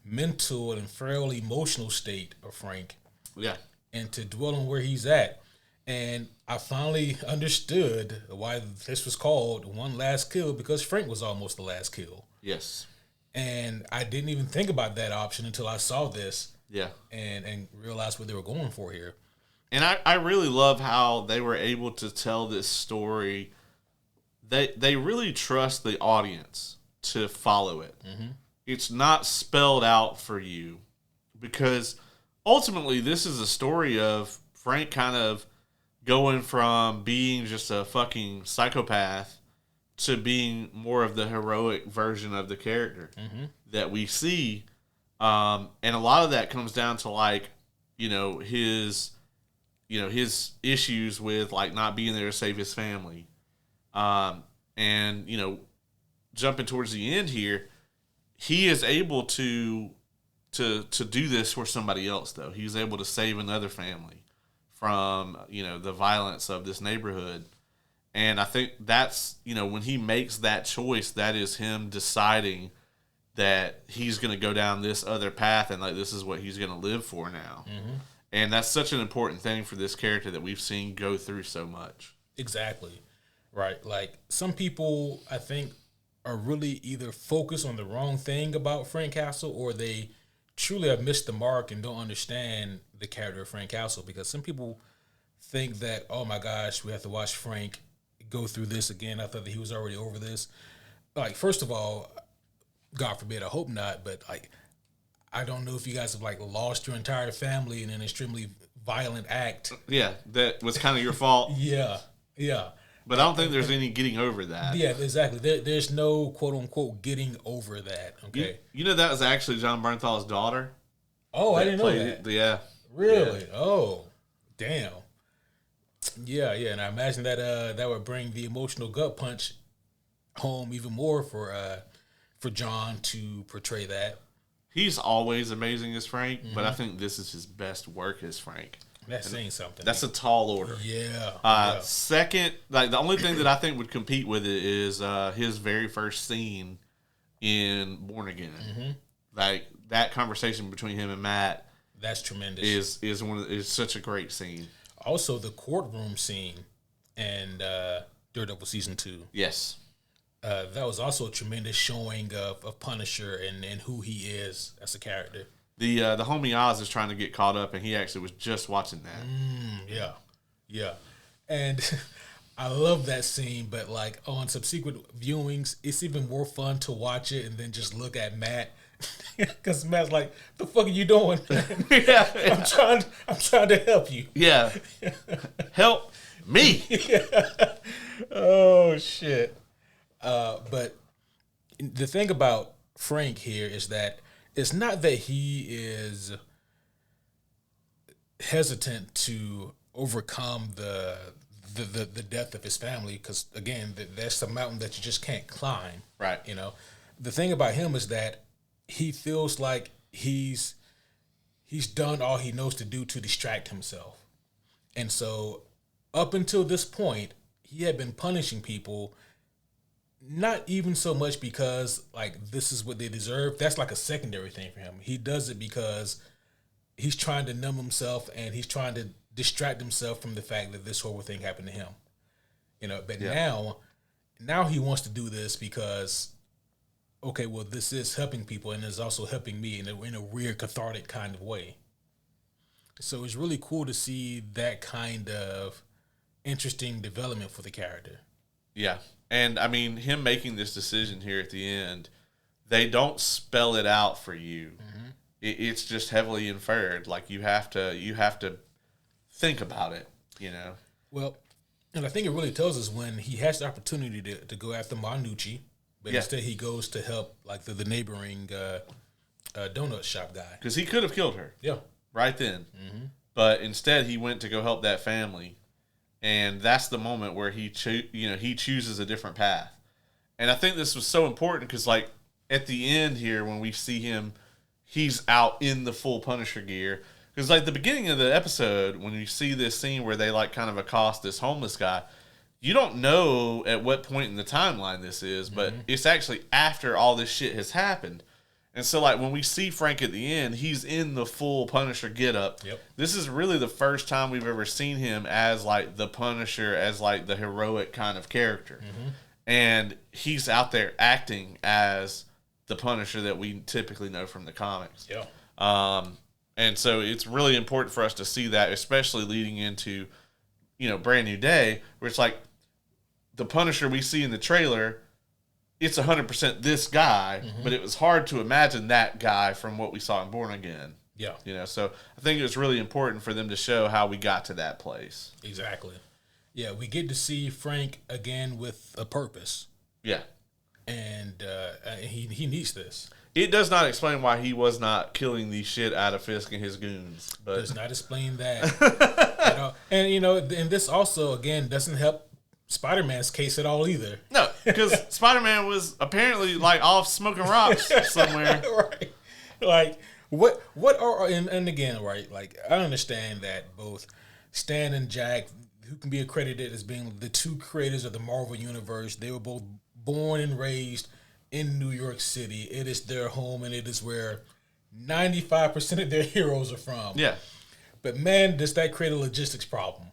mental and frail emotional state of Frank. Yeah. And to dwell on where he's at. And I finally understood why this was called One Last Kill, because Frank was almost the last kill. Yes. And I didn't even think about that option until I saw this. Yeah. And realized what they were going for here. And I really love how they were able to tell this story. They really trust the audience to follow it. Mm-hmm. It's not spelled out for you, because ultimately this is a story of Frank kind of going from being just a fucking psychopath to being more of the heroic version of the character that we see. And a lot of that comes down to like, his issues with like not being there to save his family. And jumping towards the end here, he is able to do this for somebody else though. He's able to save another family from, the violence of this neighborhood. And I think that's, when he makes that choice, that is him deciding that he's going to go down this other path and like this is what he's going to live for now. Mm-hmm. And that's such an important thing for this character that we've seen go through so much. Exactly. Right. Like some people, I think, are really either focused on the wrong thing about Frank Castle, or they truly have missed the mark and don't understand the character of Frank Castle, because some people think that, oh my gosh, we have to watch Frank go through this again. I thought that he was already over this. Like, first of all, God forbid, I hope not, but like, I don't know if you guys have like lost your entire family in an extremely violent act. Yeah, that was kind of your fault. Yeah. But I don't think there's any getting over that. Yeah, exactly. There's no quote unquote getting over that. Okay. You know that was actually Jon Bernthal's daughter. Oh, I didn't know that. Yeah. Really? Yeah. Oh, damn. Yeah, and I imagine that that would bring the emotional gut punch home even more for Jon to portray that. He's always amazing as Frank, but I think this is his best work as Frank. That's saying something. That's a tall order. Yeah. Second, like the only thing that I think would compete with it is his very first scene in Born Again. Mm-hmm. Like that conversation between him and Matt. That's tremendous. Is such a great scene. Also, the courtroom scene in Daredevil season 2. Yes. That was also a tremendous showing of Punisher and who he is as a character. The homie Oz is trying to get caught up, and he actually was just watching that. Yeah. And I love that scene, but like on subsequent viewings, it's even more fun to watch it and then just look at Matt. Because Matt's like, "The fuck are you doing?" Yeah. I'm trying to help you. Yeah. Help me. Yeah. Oh shit. But the thing about Frank here is that it's not that he is hesitant to overcome the death of his family, because again, that's the mountain that you just can't climb. Right. The thing about him is that he feels like he's done all he knows to do to distract himself. And so up until this point, he had been punishing people, not even so much because like this is what they deserve. That's like a secondary thing for him. He does it because he's trying to numb himself and he's trying to distract himself from the fact that this horrible thing happened to him. But now he wants to do this because, okay, well, this is helping people and it's also helping me in a weird cathartic kind of way. So it's really cool to see that kind of interesting development for the character. Yeah. And, I mean, him making this decision here at the end, they don't spell it out for you. Mm-hmm. it's just heavily inferred. Like you have to think about it, you know. Well, and I think it really tells us when he has the opportunity to go after Manucci, but instead he goes to help like the neighboring donut shop guy. Because he could have killed her. Yeah. Right then. Mm-hmm. But instead he went to go help that family. And that's the moment where he chooses a different path. And I think this was so important because, like, at the end here, when we see him, he's out in the full Punisher gear. Because, like, the beginning of the episode, when you see this scene where they, like, kind of accost this homeless guy, you don't know at what point in the timeline this is, but it's actually after all this shit has happened. And so, like, when we see Frank at the end, he's in the full Punisher getup. Yep. This is really the first time we've ever seen him as, like, the Punisher, as, like, the heroic kind of character. Mm-hmm. And he's out there acting as the Punisher that we typically know from the comics. Yeah. And so it's really important for us to see that, especially leading into, Brand New Day, where it's like the Punisher we see in the trailer, it's 100% this guy, but it was hard to imagine that guy from what we saw in Born Again. Yeah. So I think it was really important for them to show how we got to that place. Exactly. Yeah, we get to see Frank again with a purpose. Yeah. And he needs this. It does not explain why he was not killing the shit out of Fisk and his goons. But does not explain that. And this also, again, doesn't help Spider-Man's case at all either. No, because Spider-Man was apparently like off smoking rocks somewhere. Right. Like what are and again, right, like I understand that both Stan and Jack, who can be accredited as being the two creators of the Marvel Universe, they were both born and raised in New York City. It is their home and it is where 95% of their heroes are from. Yeah. But man, does that create a logistics problem.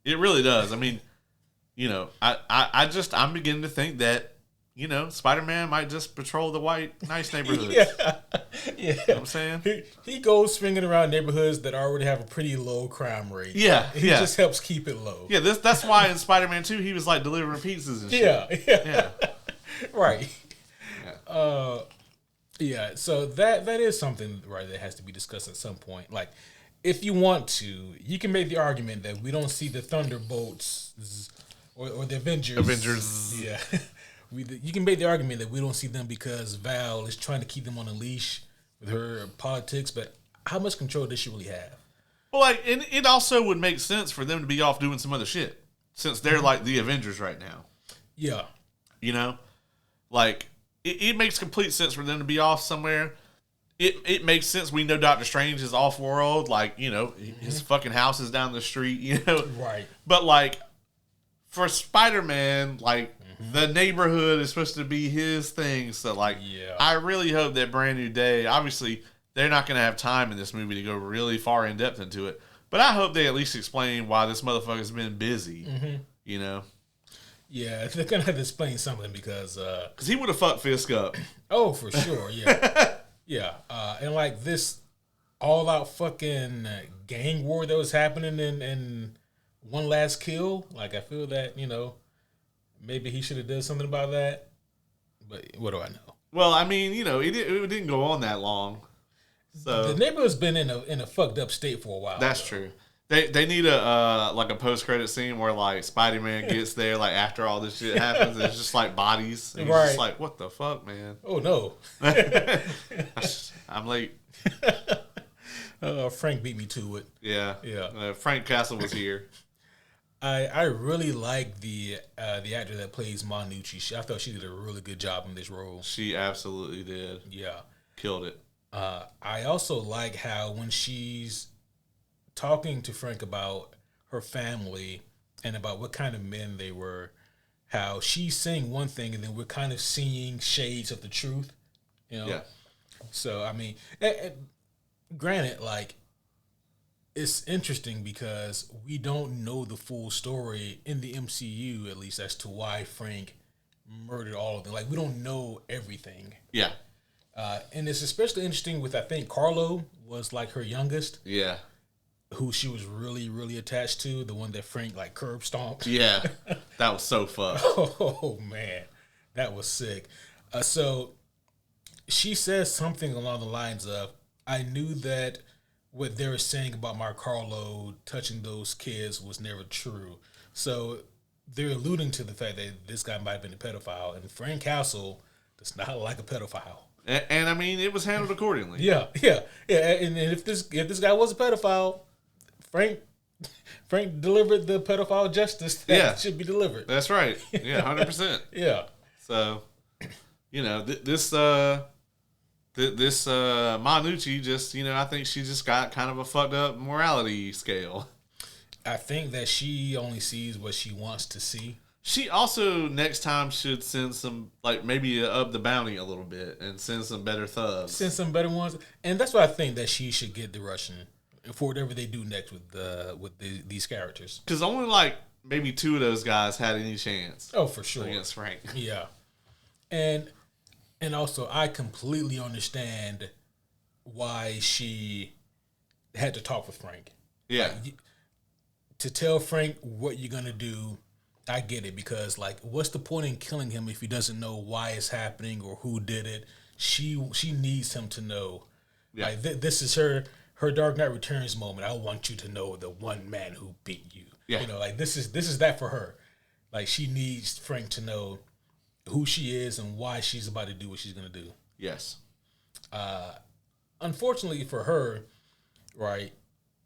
It really does. I mean, I'm beginning to think that, Spider-Man might just patrol the white, nice neighborhoods. Yeah. You know what I'm saying? He goes swinging around neighborhoods that already have a pretty low crime rate. Yeah. He just helps keep it low. Yeah, that's why in Spider-Man 2 he was like delivering pizzas and shit. Yeah. Right. Yeah. So that is something, right, that has to be discussed at some point. Like, if you want to, you can make the argument that we don't see the Thunderbolts or the Avengers. Yeah. You can make the argument that we don't see them because Val is trying to keep them on a leash with her politics, but how much control does she really have? Well, like, and it also would make sense for them to be off doing some other shit since they're like the Avengers right now. Yeah. Like, it makes complete sense for them to be off somewhere. It makes sense. We know Doctor Strange is off-world. Like, his fucking house is down the street, Right. But, like, for Spider-Man, like, the neighborhood is supposed to be his thing. So, like, I really hope that Brand New Day, obviously, they're not going to have time in this movie to go really far in depth into it. But I hope they at least explain why this motherfucker's been busy, Yeah, they're going to have to explain something because he would have fucked Fisk up. Oh, for sure, yeah. Yeah, and like this all-out fucking gang war that was happening in One Last Kill, like I feel that, maybe he should have done something about that. But what do I know? Well, I mean, it didn't go on that long. So the neighborhood's been in a fucked up state for a while. That's true. They need a post-credit scene where like Spider-Man gets there like after all this shit happens and it's just like bodies and he's just like, what the fuck, man? Oh no. I'm late. Frank beat me to it. Yeah. Frank Castle was here. I really like the actor that plays Manucci. I thought she did a really good job in this role. She absolutely did. Yeah. Killed it. I also like how when she's talking to Frank about her family and about what kind of men they were, how she's saying one thing and then we're kind of seeing shades of the truth, Yeah. So, I mean, granted, like, it's interesting because we don't know the full story in the MCU, at least, as to why Frank murdered all of them. Like, we don't know everything. Yeah. And it's especially interesting with, I think, Carlo was, like, her youngest. Yeah. Who she was really, really attached to, the one that Frank, like, curb stomped. Yeah. That was so fun. Oh, man. That was sick. So she says something along the lines of, I knew that what they were saying about Mark Carlo touching those kids was never true. So they're alluding to the fact that this guy might have been a pedophile, and Frank Castle does not like a pedophile. And I mean, it was handled accordingly. Yeah. And if this guy was a pedophile, Frank delivered the pedophile justice that should be delivered. That's right. Yeah, 100%. Yeah. So, this Manucci just, I think she just got kind of a fucked up morality scale. I think that she only sees what she wants to see. She also next time should send some, like, maybe up the bounty a little bit and send some better thugs. Send some better ones. And that's why I think that she should get the Russian for whatever they do next with these characters. Because only, like, maybe 2 of those guys had any chance. Oh, for sure. Against Frank. Yeah. And also, I completely understand why she had to talk with Frank. Yeah. Like, to tell Frank what you're going to do, I get it, because, like, what's the point in killing him if he doesn't know why it's happening or who did it? She needs him to know. Yeah. Like, this is her Dark Knight Returns moment. I want you to know the one man who beat you. Yeah. Like, this is that for her. Like, she needs Frank to know who she is and why she's about to do what she's going to do. Yes. Unfortunately for her, right,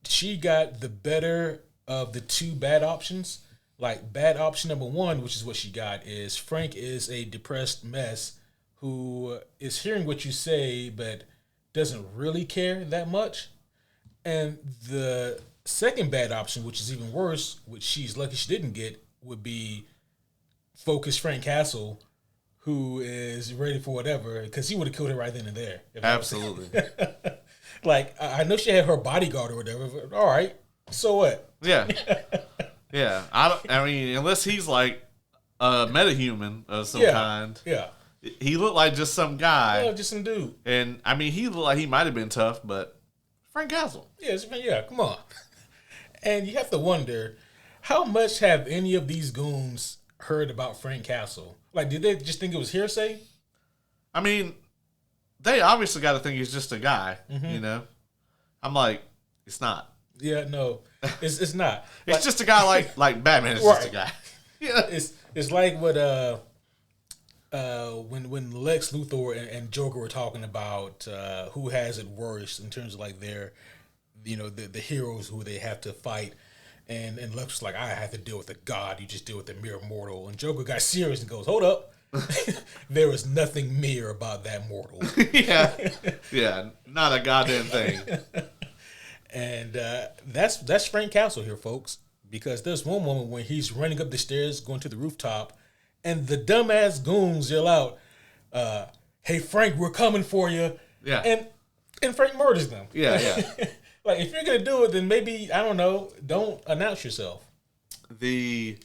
she got the better of the 2 bad options. Like, bad option number 1, which is what she got, is Frank is a depressed mess who is hearing what you say but doesn't really care that much. And the second bad option, which is even worse, which she's lucky she didn't get, would be focused Frank Castle, who is ready for whatever, because he would have killed her right then and there. Absolutely. Like, I know she had her bodyguard or whatever, but all right, so what? Yeah. Yeah. I mean, unless he's like a metahuman of some kind. Yeah. He looked like just some guy. Yeah, just some dude. And, I mean, he looked like he might have been tough, but Frank Castle. Yeah, come on. And you have to wonder, how much have any of these goons heard about Frank Castle? Like, did they just think it was hearsay? I mean, they obviously got to think he's just a guy, I'm like, it's not. Yeah, no, it's not. It's just a guy like Batman is just a guy. Yeah, it's like what when Lex Luthor and Joker were talking about who has it worse in terms of like their, the heroes who they have to fight. And Lex was like, I have to deal with a god. You just deal with a mere mortal. And Joker got serious and goes, hold up. There is nothing mere about that mortal. Yeah, not a goddamn thing. And that's Frank Castle here, folks. Because there's one moment when he's running up the stairs, going to the rooftop, and the dumbass goons yell out, hey, Frank, we're coming for you. Yeah. And Frank murders them. Yeah. Like, if you're going to do it, then maybe, I don't know, don't announce yourself. The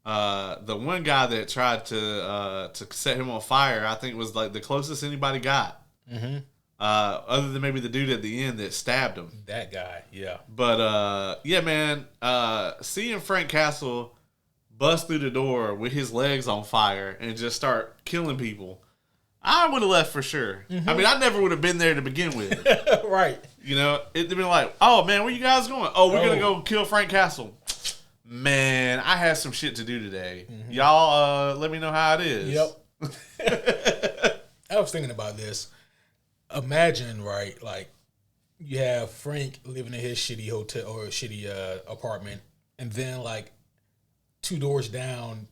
one guy that tried to set him on fire, I think was like the closest anybody got. Mm-hmm. Other than maybe the dude at the end that stabbed him. That guy, yeah. But, yeah, man, seeing Frank Castle bust through the door with his legs on fire and just start killing people, I would have left for sure. Mm-hmm. I mean, I never would have been there to begin with. Right. It'd been like, oh, man, where you guys going? Oh, we're going to go kill Frank Castle. Man, I had some shit to do today. Mm-hmm. Y'all let me know how it is. Yep. I was thinking about this. Imagine, right, like, you have Frank living in his shitty hotel or shitty apartment, and then, like, 2 doors down,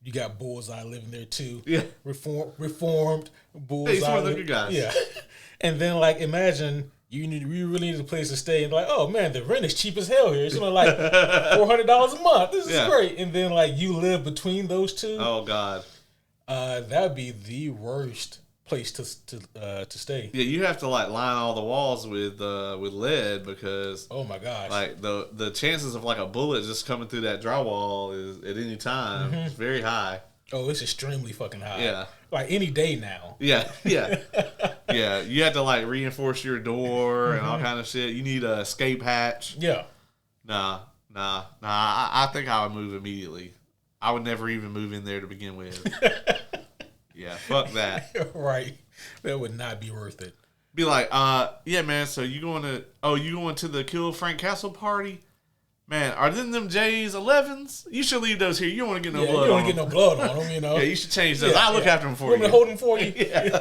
you got Bullseye living there too. Yeah. Reformed Bullseye. Hey, he's one of the good guys. Yeah. And then, like, imagine you really need a place to stay, and like, oh man, the rent is cheap as hell here. It's only like $400 a month. This is great. And then, like, you live between those two. Oh God. That would be the worst place to stay. Yeah, you have to like line all the walls with lead because oh my gosh, like the chances of like a bullet just coming through that drywall is at any time is very high. Oh, it's extremely fucking high. Yeah, like any day now. Yeah. You have to like reinforce your door and all kind of shit. You need a escape hatch. Yeah. Nah. I think I would move immediately. I would never even move in there to begin with. Yeah, fuck that. Right. That would not be worth it. Be like, yeah, man. So you going to the Kill Frank Castle party? Man, are them J's 11s? You should leave those here. You don't want to get no blood. You don't on get them. no blood on them, you know. Yeah, you should change those. I'll look after them for you. Want me to hold them for you? Yeah.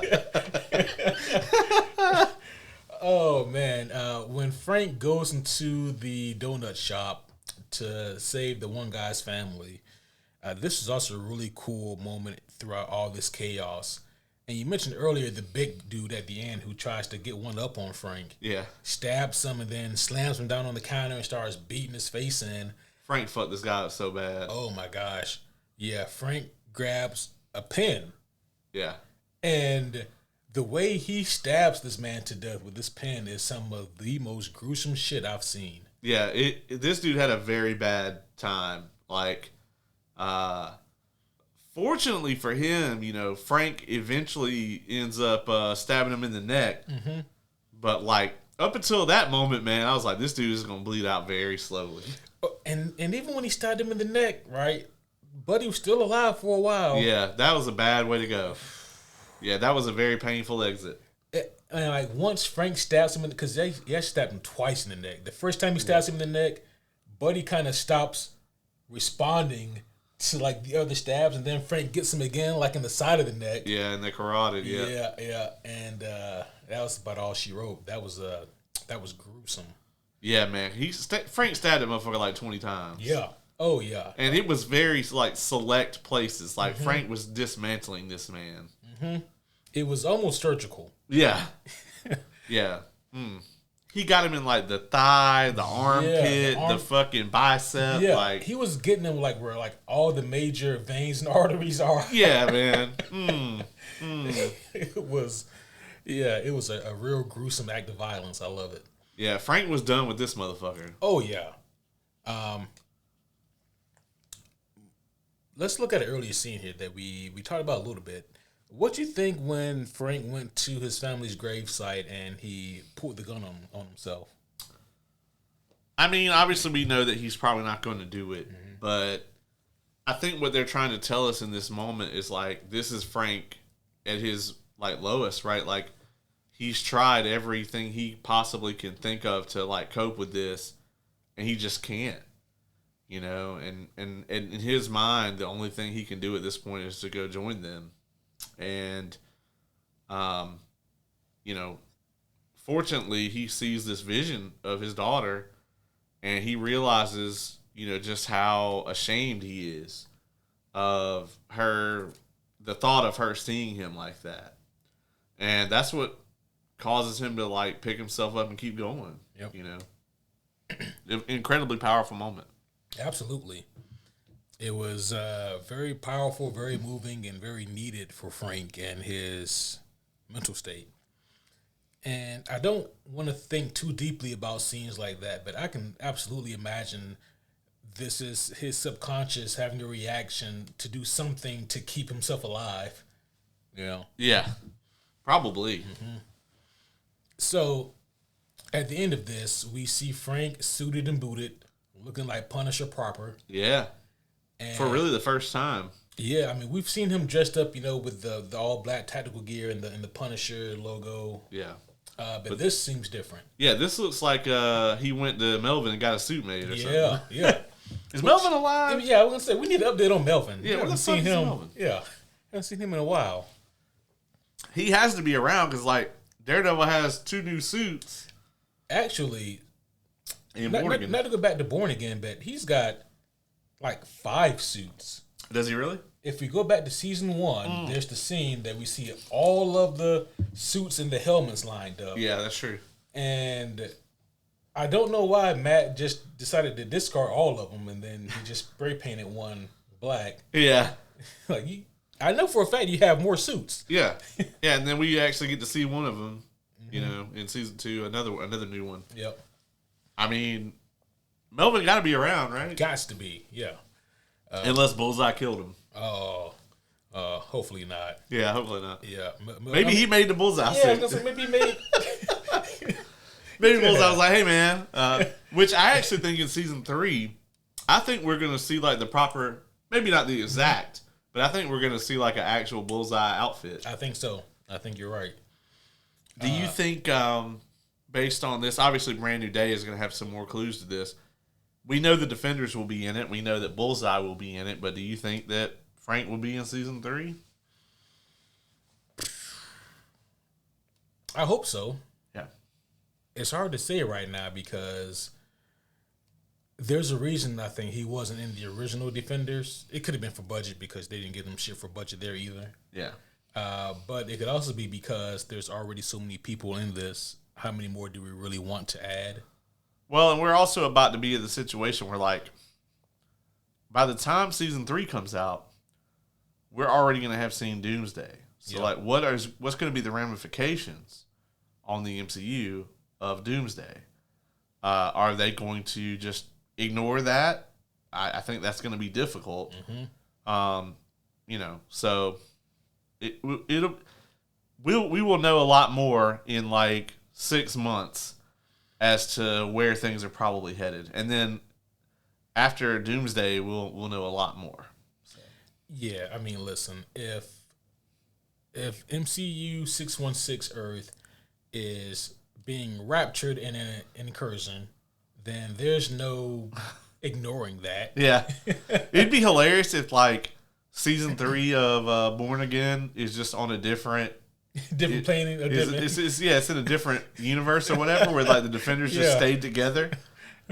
Oh man, when Frank goes into the donut shop to save the one guy's family, this is also a really cool moment throughout all this chaos. And you mentioned earlier the big dude at the end who tries to get one up on Frank. Yeah. Stabs him and then slams him down on the counter and starts beating his face in. Frank fucked this guy up so bad. Oh my gosh. Yeah, Frank grabs a pen. Yeah. And the way he stabs this man to death with this pen is some of the most gruesome shit I've seen. Yeah, this dude had a very bad time. Like, fortunately for him, you know, Frank eventually ends up stabbing him in the neck. Mm-hmm. But, like, up until that moment, man, I was like, this dude is going to bleed out very slowly. And even when he stabbed him in the neck, right, Buddy was still alive for a while. Yeah, that was a bad way to go. Yeah, that was a very painful exit. And, like, once Frank stabs him, because he stabbed him twice in the neck. The first time he stabs him in the neck, Buddy kind of stops responding to like the other stabs, and then Frank gets him again, like in the side of the neck. Yeah, and the carotid. Yeah. And that was about all she wrote. That was gruesome. Yeah, man. Frank stabbed that motherfucker like 20 times. Yeah. Oh yeah. And it was very like select places. Like Frank was dismantling this man. Mm-hmm. It was almost surgical. Yeah. Yeah. He got him in like the thigh, the armpit, the fucking bicep. Yeah, like he was getting him like where like all the major veins and arteries are. Yeah, man. It was a real gruesome act of violence. I love it. Yeah, Frank was done with this motherfucker. Oh yeah. Let's look at an earlier scene here that we talked about a little bit. What do you think when Frank went to his family's gravesite and he pulled the gun on himself? I mean, obviously we know that he's probably not going to do it, but I think what they're trying to tell us in this moment is like, this is Frank at his like lowest, right? Like he's tried everything he possibly can think of to like cope with this, and he just can't, you know, and in his mind, the only thing he can do at this point is to go join them. And, you know, fortunately he sees this vision of his daughter and he realizes, you know, just how ashamed he is of her, the thought of her seeing him like that. And that's what causes him to like pick himself up and keep going. Yep. You know, incredibly powerful moment. Absolutely. It was very powerful, very moving, and very needed for Frank and his mental state. And I don't want to think too deeply about scenes like that, but I can absolutely imagine this is his subconscious having a reaction to do something to keep himself alive. You know? Yeah, probably. Mm-hmm. So, at the end of this, we see Frank suited and booted, looking like Punisher proper. Yeah. And for really the first time. Yeah, I mean, we've seen him dressed up, you know, with the all black tactical gear and the Punisher logo. Yeah. But this seems different. Yeah, this looks like he went to Melvin and got a suit made or something. Yeah. Is Melvin alive? Yeah, I was going to say, we need an update on Melvin. Yeah, we haven't seen him. Melvin? Yeah, haven't seen him in a while. He has to be around because, like, Daredevil has 2 new suits. Actually, not to go back to Born Again, but he's got like 5 suits. Does he really? If we go back to season 1, there's the scene that we see all of the suits and the helmets lined up. Yeah, that's true. And I don't know why Matt just decided to discard all of them and then he just spray painted one black. Yeah. Like I know for a fact you have more suits. Yeah. Yeah, and then we actually get to see one of them, you know, in season 2, another new one. Yep. I mean, Melvin got to be around, right? Gots to be, yeah. Unless Bullseye killed him. Oh, hopefully not. Yeah, hopefully not. Yeah, maybe he made the Bullseye. Yeah, I was gonna say maybe he made. Maybe Bullseye was like, "Hey, man," which I actually think in season 3, I think we're gonna see like the proper, maybe not the exact, but I think we're gonna see like an actual Bullseye outfit. I think so. I think you're right. Do you think, based on this, obviously Brand New Day is going to have some more clues to this. We know the Defenders will be in it. We know that Bullseye will be in it. But do you think that Frank will be in season 3? I hope so. Yeah. It's hard to say right now because there's a reason I think he wasn't in the original Defenders. It could have been for budget because they didn't give him shit for budget there either. Yeah. But it could also be because there's already so many people in this. How many more do we really want to add? Well, and we're also about to be in the situation where, like, by the time season 3 comes out, we're already going to have seen Doomsday. So, like, what's going to be the ramifications on the MCU of Doomsday? Are they going to just ignore that? I think that's going to be difficult. So we will know a lot more in like 6 months as to where things are probably headed, and then after Doomsday, we'll know a lot more. So. Yeah, I mean, listen, if MCU 616 Earth is being raptured in an incursion, then there's no ignoring that. Yeah. It'd be hilarious if, like, season 3 of Born Again is just on a different plane. It's in a different universe or whatever, where, like, the Defenders just stayed together,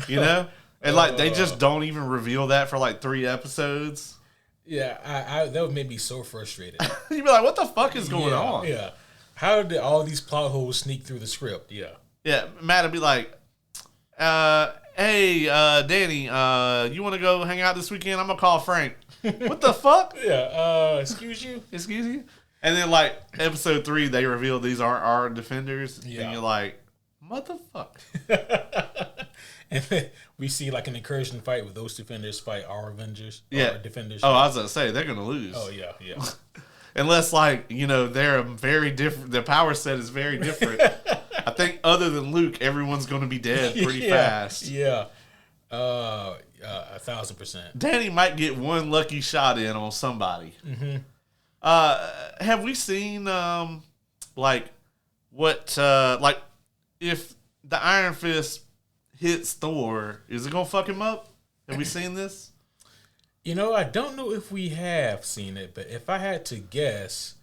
you know? And, like, they just don't even reveal that for, like, 3 episodes. Yeah, I that would make me so frustrated. You'd be like, what the fuck is going on? Yeah. How did all these plot holes sneak through the script? Yeah. Yeah, Matt would be like, hey, Danny, you want to go hang out this weekend? I'm going to call Frank. What the fuck? Yeah, excuse you? Excuse you? And then, like, episode 3, they reveal these aren't our Defenders. Yeah. And you're like, motherfucker. And then we see, like, an incursion fight with those Defenders fight our Avengers. Yeah. Our Defenders. Oh, I was going to say, they're going to lose. Oh, yeah. Unless, like, you know, they're very different. The power set is very different. I think other than Luke, everyone's going to be dead pretty fast. Yeah. 1,000%. Danny might get one lucky shot in on somebody. Mm-hmm. Have we seen, like, if the Iron Fist hits Thor, is it going to fuck him up? Have we seen this? You know, I don't know if we have seen it, but if I had to guess,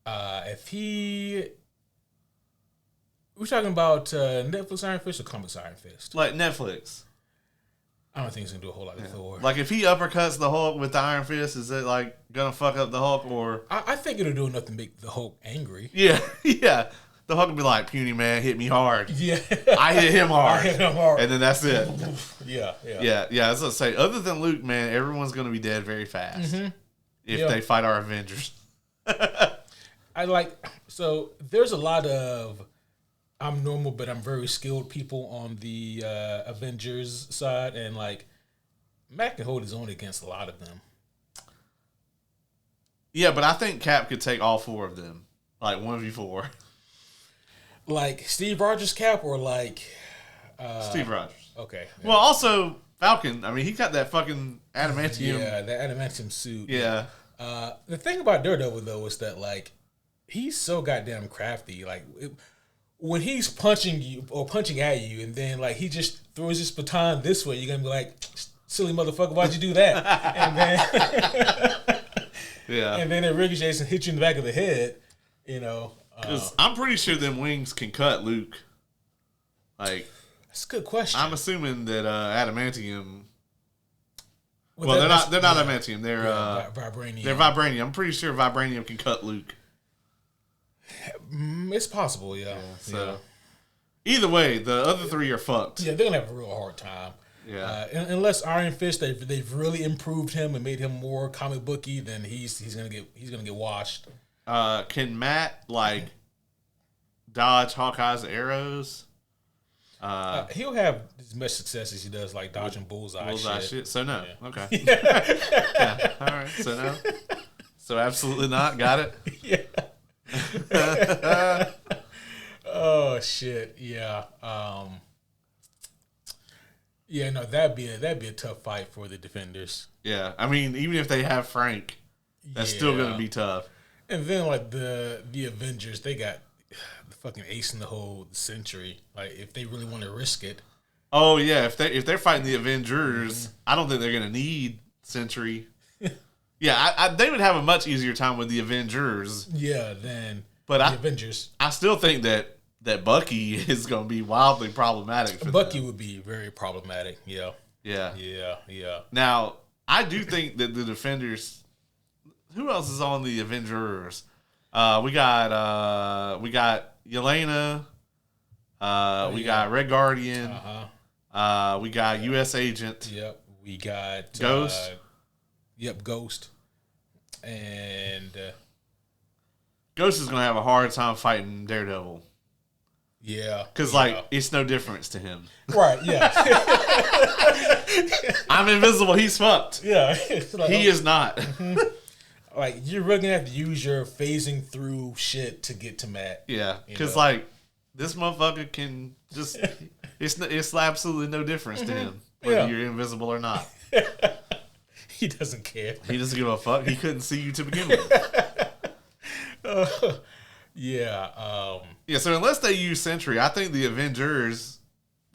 if he... We're talking about Netflix Iron Fist or Comics Iron Fist? Like Netflix. I don't think he's going to do a whole lot of Thor. Like, if he uppercuts the Hulk with the Iron Fist, is it, like, going to fuck up the Hulk, or... I think it'll do enough to make the Hulk angry. Yeah, yeah. The Hulk will be like, puny man, hit me hard. Yeah. I hit him hard. And then that's it. Yeah. I was going to say, other than Luke, man, everyone's going to be dead very fast if they fight our Avengers. So there's a lot of I'm normal, but I'm very skilled people on the Avengers side, and, like, Matt can hold his own against a lot of them. Yeah, but I think Cap could take all 4 of them, like 1v4. Like Steve Rogers Cap, or like Steve Rogers. Okay. Yeah. Well, also Falcon. I mean, he got that fucking adamantium. Yeah, that adamantium suit. Yeah. The thing about Daredevil though is that, like, he's so goddamn crafty. Like, when he's punching you or punching at you, and then, like, he just throws his baton this way, you're gonna be like, silly motherfucker, why'd you do that? And then and then it ricochets and hits you in the back of the head. You know. Because I'm pretty sure them wings can cut Luke. Like, that's a good question. I'm assuming that adamantium. Well, they're not adamantium. They're vibranium. They're vibranium. I'm pretty sure vibranium can cut Luke. It's possible, yeah. So either way, the other 3 are fucked. Yeah, they're gonna have a real hard time. Yeah. Unless Iron Fist, they've really improved him and made him more comic booky, then he's gonna get washed. Can Matt, like, dodge Hawkeye's arrows? He'll have as much success as he does, like, dodging bullseye shit. So no. Yeah. Okay. Yeah. All right. So no. So absolutely not. Got it. Yeah. Oh shit. Yeah. Yeah. No, that'd be a tough fight for the Defenders. Yeah. I mean, even if they have Frank, that's still gonna be tough. And then, like, the Avengers, they got the fucking ace in the whole century. Like, if they really want to risk it. Oh yeah, if they're fighting the Avengers, I don't think they're gonna need Sentry. Yeah, they would have a much easier time with the Avengers. Yeah, than but the Avengers. I still think that Bucky is going to be wildly problematic for Bucky them. would be very problematic. Yeah. Yeah. Yeah. Now, I do think that the Defenders. Who else is on the Avengers? We got Yelena. We got Red Guardian. We got U.S. Agent. Yep. We got Ghost. Ghost. And Ghost is going to have a hard time fighting Daredevil. Yeah. Because, it's no difference to him. Right, yeah. I'm invisible. He's fucked. Yeah. He is not. Like, you're really going to have to use your phasing through shit to get to Matt. Yeah. Because, this motherfucker can just... It's absolutely no difference to him whether you're invisible or not. He doesn't care. He doesn't give a fuck. He couldn't see you to begin with. Yeah. So unless they use Sentry, I think the Avengers,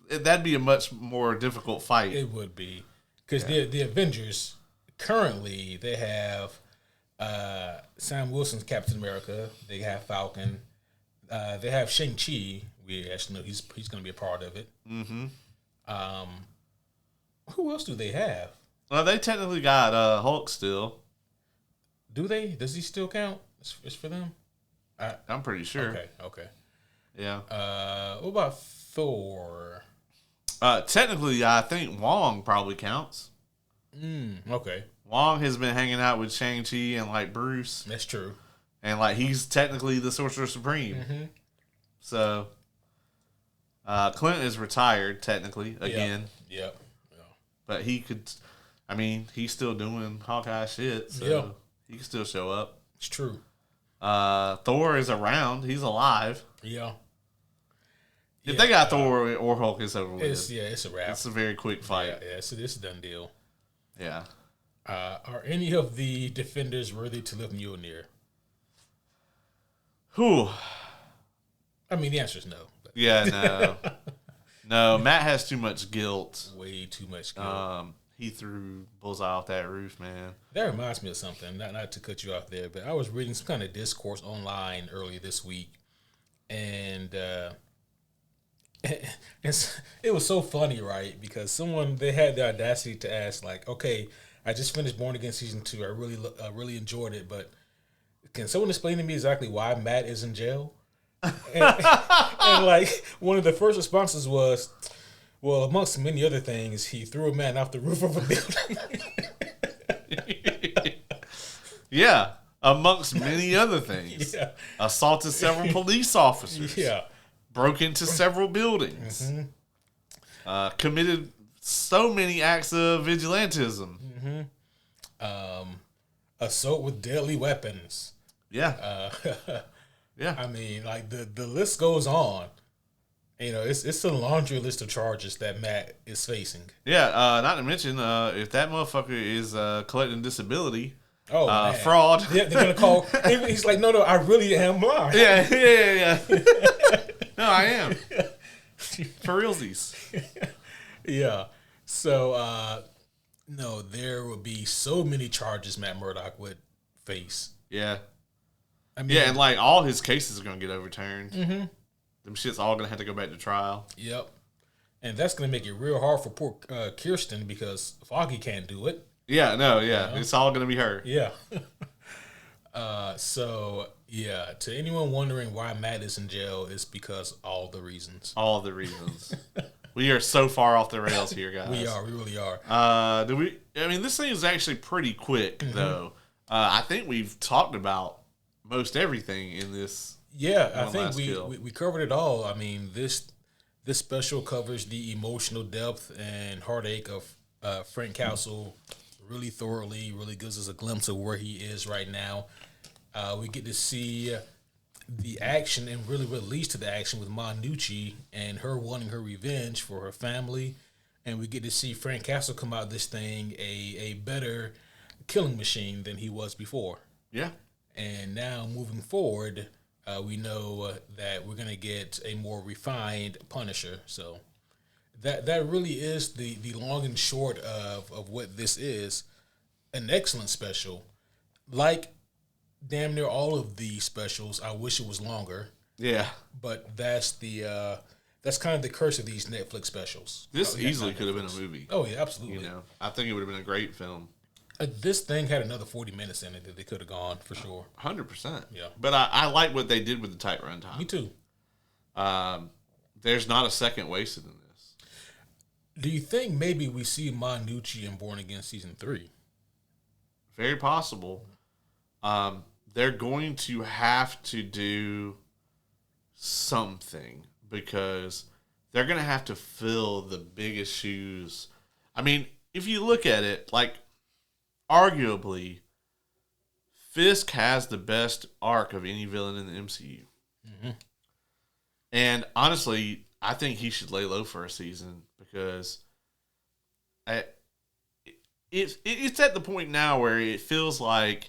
that'd be a much more difficult fight. It would be. Because the Avengers, currently, they have Sam Wilson's Captain America. They have Falcon. They have Shang-Chi. We actually know he's going to be a part of it. Mm-hmm. Who else do they have? Well, they technically got Hulk still. Do they? Does he still count? It's for them? I'm pretty sure. Okay. Yeah. What about Thor? Technically, I think Wong probably counts. Okay. Wong has been hanging out with Shang-Chi and, Bruce. That's true. And, he's technically the Sorcerer Supreme. Mm-hmm. So, Clint is retired, technically, again. Yep. But he could... I mean, he's still doing Hawkeye shit, so he can still show up. It's true. Thor is around. He's alive. Yeah. If they got Thor or Hulk, it's over with. It's a wrap. It's a very quick fight. Yeah, so this is a done deal. Yeah. Are any of the Defenders worthy to live Mjolnir? Whew. I mean, the answer is no. But. Yeah, no. No, Matt has too much guilt. Way too much guilt. He threw Bullseye off that roof, man. That reminds me of something. Not to cut you off there, but I was reading some kind of discourse online earlier this week, and it was so funny, right? Because they had the audacity to ask, okay, I just finished Born Again season 2. I really enjoyed it, but can someone explain to me exactly why Matt is in jail? And one of the first responses was, well, amongst many other things, he threw a man off the roof of a building. Yeah, amongst many other things. Yeah. Assaulted several police officers. Yeah. Broke into several buildings. Mm-hmm. Committed so many acts of vigilantism. Mm-hmm. Assault with deadly weapons. Yeah. Yeah. I mean, the list goes on. It's a laundry list of charges that Matt is facing. Yeah, not to mention, if that motherfucker is collecting disability, fraud. Yeah, they're gonna call. He's like, no, I really am blind. Yeah. No, I am. For realsies. Yeah. So, no, there would be so many charges Matt Murdock would face. Yeah. I mean, and all his cases are gonna get overturned. Mm-hmm. Them shit's all gonna have to go back to trial. Yep. And that's gonna make it real hard for poor Kirsten because Foggy can't do it. Yeah, no, yeah. It's all gonna be her. Yeah. So yeah, to anyone wondering why Matt is in jail, it's because all the reasons. All the reasons. We are so far off the rails here, guys. We really are. I mean, this thing is actually pretty quick, though. I think we've talked about most everything in this. Yeah, I think we covered it all. I mean, this special covers the emotional depth and heartache of Frank Castle really thoroughly, really gives us a glimpse of where he is right now. We get to see the action and really release to the action with Monucci and her wanting her revenge for her family. And we get to see Frank Castle come out of this thing a better killing machine than he was before. Yeah. And now moving forward, We know that we're gonna get a more refined Punisher. So that really is the long and short of what this is. An excellent special. Like damn near all of the specials, I wish it was longer. Yeah. But that's kind of the curse of these Netflix specials. This easily could have been a movie. Oh yeah, absolutely. You know, I think it would have been a great film. This thing had another 40 minutes in it that they could have gone for sure. 100%. Yeah. But I like what they did with the tight runtime. Me too. There's not a second wasted in this. Do you think maybe we see Manucci in Born Again season 3? Very possible. They're going to have to do something because they're going to have to fill the biggest shoes. I mean, if you look at it, like, arguably, Fisk has the best arc of any villain in the MCU. Mm-hmm. And honestly, I think he should lay low for a season because it's at the point now where it feels like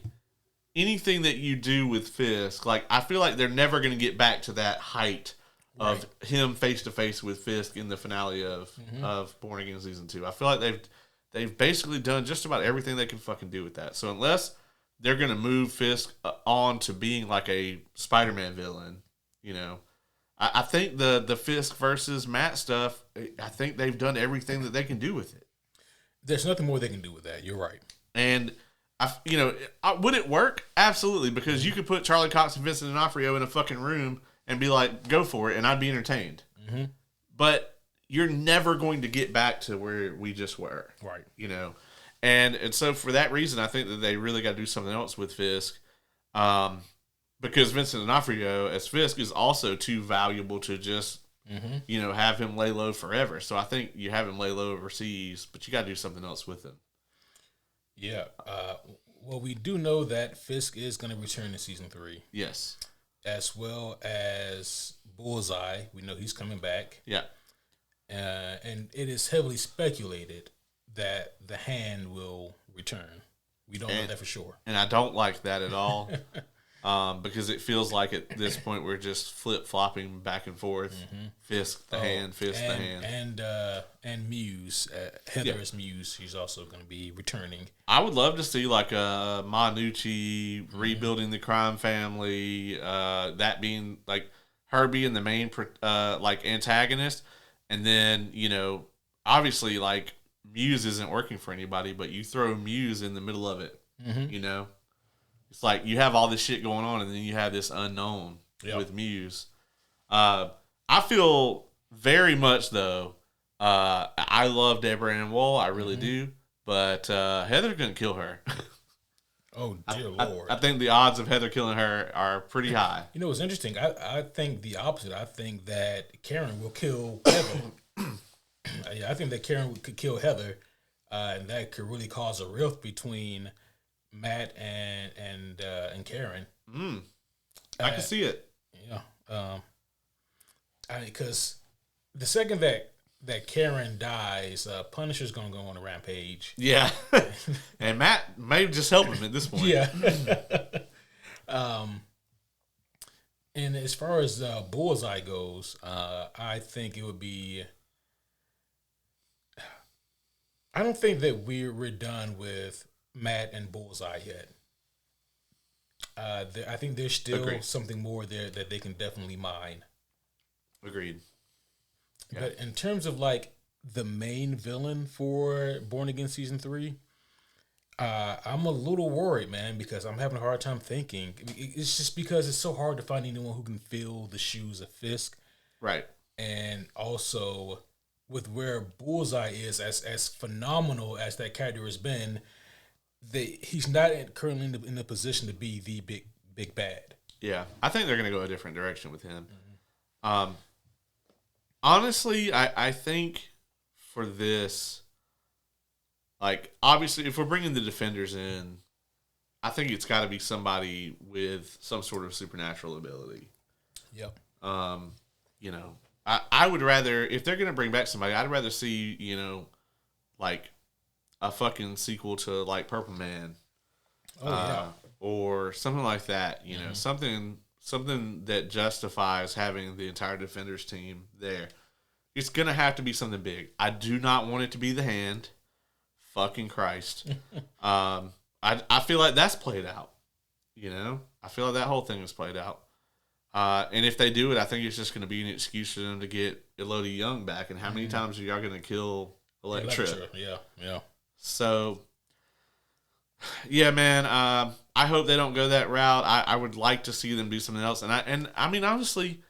anything that you do with Fisk, like, I feel like they're never going to get back to that height of him face to face with Fisk in the finale of Born Again season 2. I feel like they've basically done just about everything they can fucking do with that. So unless they're going to move Fisk on to being like a Spider-Man villain, you know, I think the Fisk versus Matt stuff, I think they've done everything that they can do with it. There's nothing more they can do with that. You're right. And would it work? Absolutely, because you could put Charlie Cox and Vincent D'Onofrio in a fucking room and be like, go for it, and I'd be entertained. Mm-hmm. But you're never going to get back to where we just were. Right. You know? And so for that reason, I think that they really got to do something else with Fisk. Because Vincent D'Onofrio as Fisk is also too valuable to just, have him lay low forever. So I think you have him lay low overseas, but you got to do something else with him. Yeah. Well, we do know that Fisk is going to return in season 3. Yes. As well as Bullseye. We know he's coming back. Yeah. And it is heavily speculated that the Hand will return. We don't know that for sure. And I don't like that at all. Because it feels like at this point we're just flip-flopping back and forth. Mm-hmm. Fisk the Hand, Fisk the Hand. And Muse, Heather as Muse, she's also going to be returning. I would love to see like a Manucci rebuilding the crime family, that being like her being the main like antagonist. And then, obviously like Muse isn't working for anybody, but you throw Muse in the middle of it, It's like you have all this shit going on, and then you have this unknown with Muse. I feel very much, though, I love Deborah Ann Woll. I really do. But Heather's going to kill her. Oh, dear Lord. I think the odds of Heather killing her are pretty high. You know, it's interesting. I think the opposite. I think that Karen will kill Heather. I think that Karen could kill Heather, and that could really cause a rift between Matt and Karen. I can see it. Yeah. Because the second that Karen dies, Punisher's gonna go on a rampage. Yeah. And Matt may just help him at this point. Yeah. And as far as Bullseye goes, I think it would be. I don't think that we're done with Matt and Bullseye yet. I think there's still something more there that they can definitely mine. Agreed. Yeah. But in terms of like the main villain for Born Again season 3, I'm a little worried, man, because I'm having a hard time thinking. It's just because it's so hard to find anyone who can fill the shoes of Fisk. Right. And also with where Bullseye is, as phenomenal as that character has been, he's not currently in the position to be the big bad. Yeah, I think they're going to go a different direction with him. Honestly, I think for this, like, obviously, if we're bringing the Defenders in, I think it's got to be somebody with some sort of supernatural ability. Yep. I would rather, if they're going to bring back somebody, I'd rather see, like, a fucking sequel to like Purple Man, or something like that. Something something that justifies having the entire Defenders team there. It's going to have to be something big. I do not want it to be the Hand. Fucking Christ. I feel like that's played out. You know? I feel like that whole thing is played out. And if they do it, I think it's just going to be an excuse for them to get Elodie Young back. And how many times are y'all going to kill Elektra? Yeah. So, yeah, man. I hope they don't go that route. I would like to see them do something else. And I mean, honestly,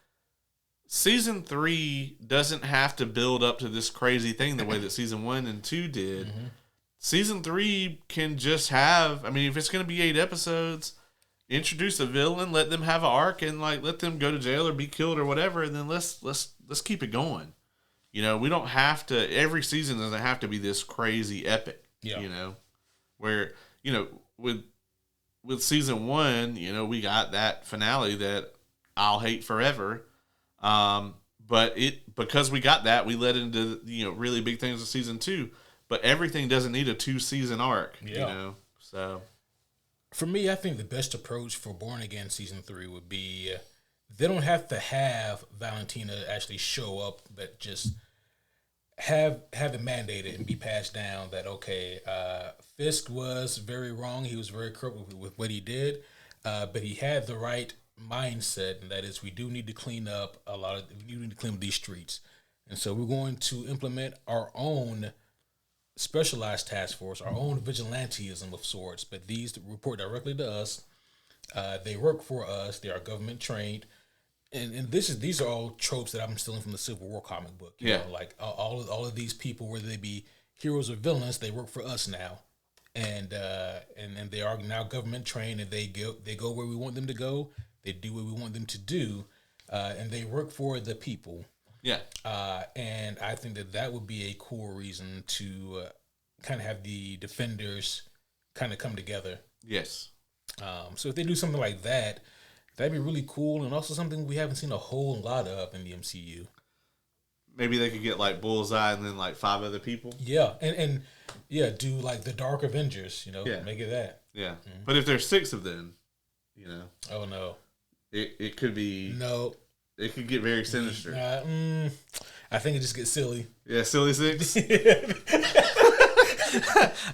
season 3 doesn't have to build up to this crazy thing the way that season 1 and 2 did. Mm-hmm. Season 3 can just have, I mean, if it's going to be 8 episodes, introduce a villain, let them have an arc, and like let them go to jail or be killed or whatever, and then let's keep it going. You know, we don't have to. Every season doesn't have to be this crazy epic. Yeah. You know, where with season 1, we got that finale that I'll hate forever. But because we got that, we led into really big things in season 2. But everything doesn't need a 2-season arc. Yeah. So. For me, I think the best approach for Born Again season 3 would be they don't have to have Valentina actually show up, but just have it mandated and be passed down that, okay, Fisk was very wrong. He was very corrupt with what he did, but he had the right mindset, and that is we do need to clean up we need to clean up these streets. And so we're going to implement our own specialized task force, our own vigilantism of sorts, but these report directly to us. They work for us. They are government trained, and these are all tropes that I'm stealing from the Civil War comic book. You know, like all of these people, whether they be heroes or villains, they work for us now, and they are now government trained, and they go where we want them to go. They do what we want them to do, and they work for the people. Yeah. And I think that would be a cool reason to kind of have the Defenders kind of come together. Yes. So if they do something like that, that'd be really cool, and also something we haven't seen a whole lot of in the MCU. Maybe they could get like Bullseye and then like 5 other people. Yeah, and do like the Dark Avengers, make it that. Yeah. Mm-hmm. But if there's 6 of them, Oh no. It could be... No. It could get very sinister. I think it just gets silly. Yeah, silly 6?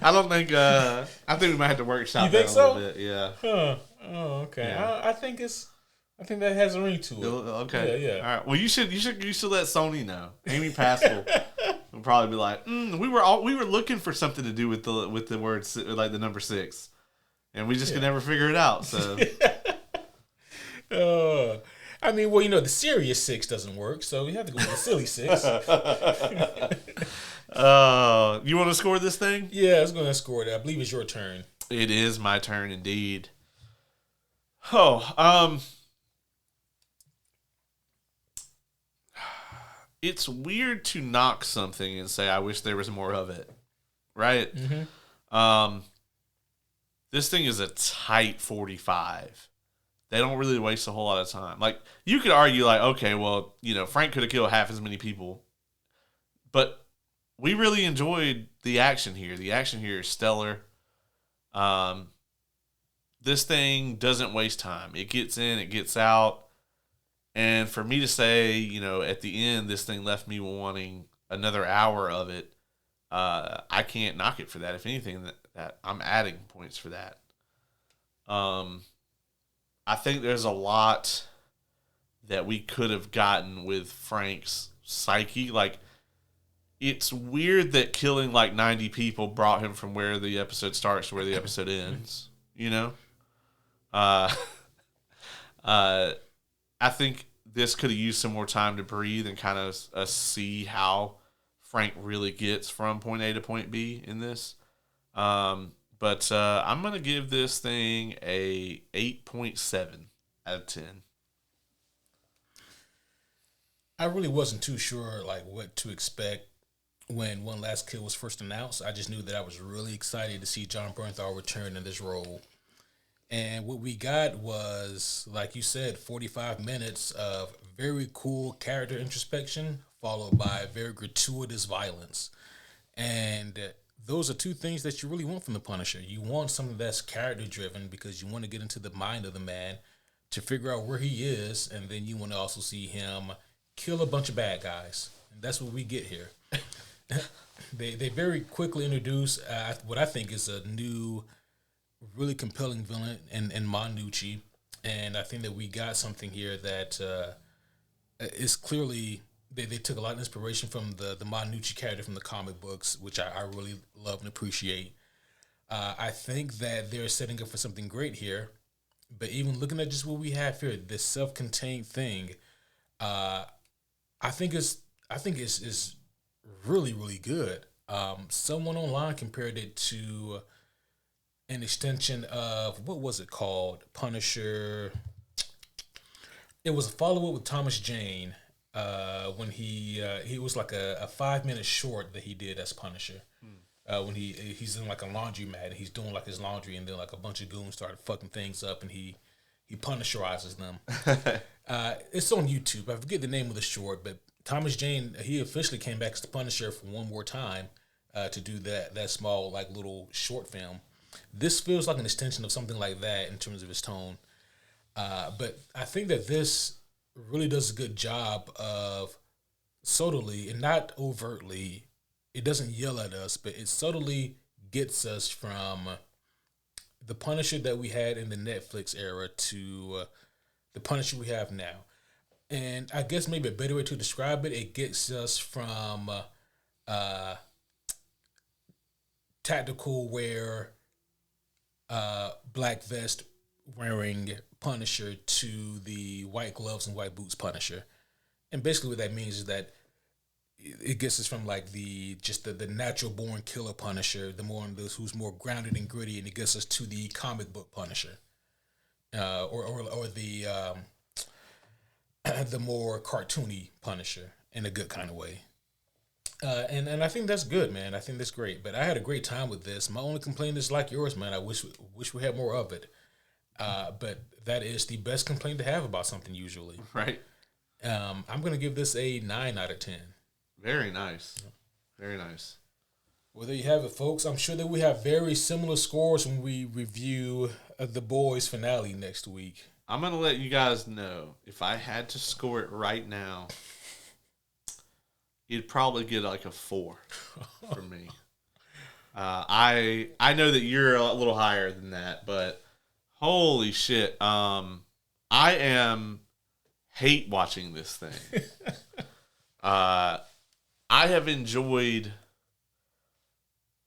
I don't think... I think we might have to workshop that a little bit. Yeah. Huh. Oh, okay. Yeah. I think that has a ring to it. Okay. Yeah. All right. Well, you should let Sony know. Amy Pascal will probably be like, we were looking for something to do with the word, like the number 6, and we just could never figure it out. So. I mean, well, the serious 6 doesn't work, so we have to go with the silly 6. You want to score this thing? Yeah, I was going to score it. I believe it's your turn. It is my turn, indeed. Oh, it's weird to knock something and say, I wish there was more of it, right? Mm-hmm. This thing is a tight 45. They don't really waste a whole lot of time. Like, you could argue, like, okay, well, Frank could have killed half as many people. But we really enjoyed the action here. The action here is stellar. This thing doesn't waste time. It gets in, it gets out. And for me to say, at the end, this thing left me wanting another hour of it, I can't knock it for that. If anything, that I'm adding points for that. I think there's a lot that we could have gotten with Frank's psyche. Like, it's weird that killing like 90 people brought him from where the episode starts to where the episode ends. I think this could have used some more time to breathe and kind of see how Frank really gets from point A to point B in this. But I'm going to give this thing a 8.7 out of 10. I really wasn't too sure like what to expect when One Last Kill was first announced. I just knew that I was really excited to see Jon Bernthal return in this role. And what we got was, like you said, 45 minutes of very cool character introspection followed by very gratuitous violence. And those are two things that you really want from the Punisher. You want something that's character driven because you want to get into the mind of the man, to figure out where he is, and then you want to also see him kill a bunch of bad guys. And that's what we get here. They very quickly introduce what I think is a new, really compelling villain in Manucci, and I think that we got something here that is clearly they took a lot of inspiration from the Manucci character from the comic books, which I really love and appreciate. I think that they're setting up for something great here, but even looking at just what we have here, this self-contained thing, I think is really, really good. Someone online compared it to an extension of, what was it called? Punisher. It was a follow-up with Thomas Jane when he was like a 5-minute short that he did as Punisher. When he's in like a laundromat and he's doing like his laundry, and then like a bunch of goons started fucking things up, and he Punisherizes them. It's on YouTube. I forget the name of the short, but Thomas Jane, he officially came back as the Punisher for one more time to do that small like little short film. This feels like an extension of something like that in terms of its tone. But I think that this really does a good job of subtly and not overtly. It doesn't yell at us, but it subtly gets us from the Punisher that we had in the Netflix era to the Punisher we have now. And I guess maybe a better way to describe it, it gets us from tactical wear, black vest wearing Punisher to the white gloves and white boots Punisher. And basically what that means is that it gets us from like the natural born killer Punisher, the more who's more grounded and gritty, and it gets us to the comic book Punisher, or the more cartoony Punisher in a good kind of way. And I think that's good, man. I think that's great. But I had a great time with this. My only complaint is like yours, man. I wish we had more of it. But that is the best complaint to have about something usually. Right. I'm gonna give this a 9 out of 10. Very nice. Very nice. Well, there you have it, folks. I'm sure that we have very similar scores when we review The Boys finale next week. I'm going to let you guys know, if I had to score it right now, you'd probably get like a 4 from me. I know that you're a little higher than that, but holy shit. I hate watching this thing. I have enjoyed,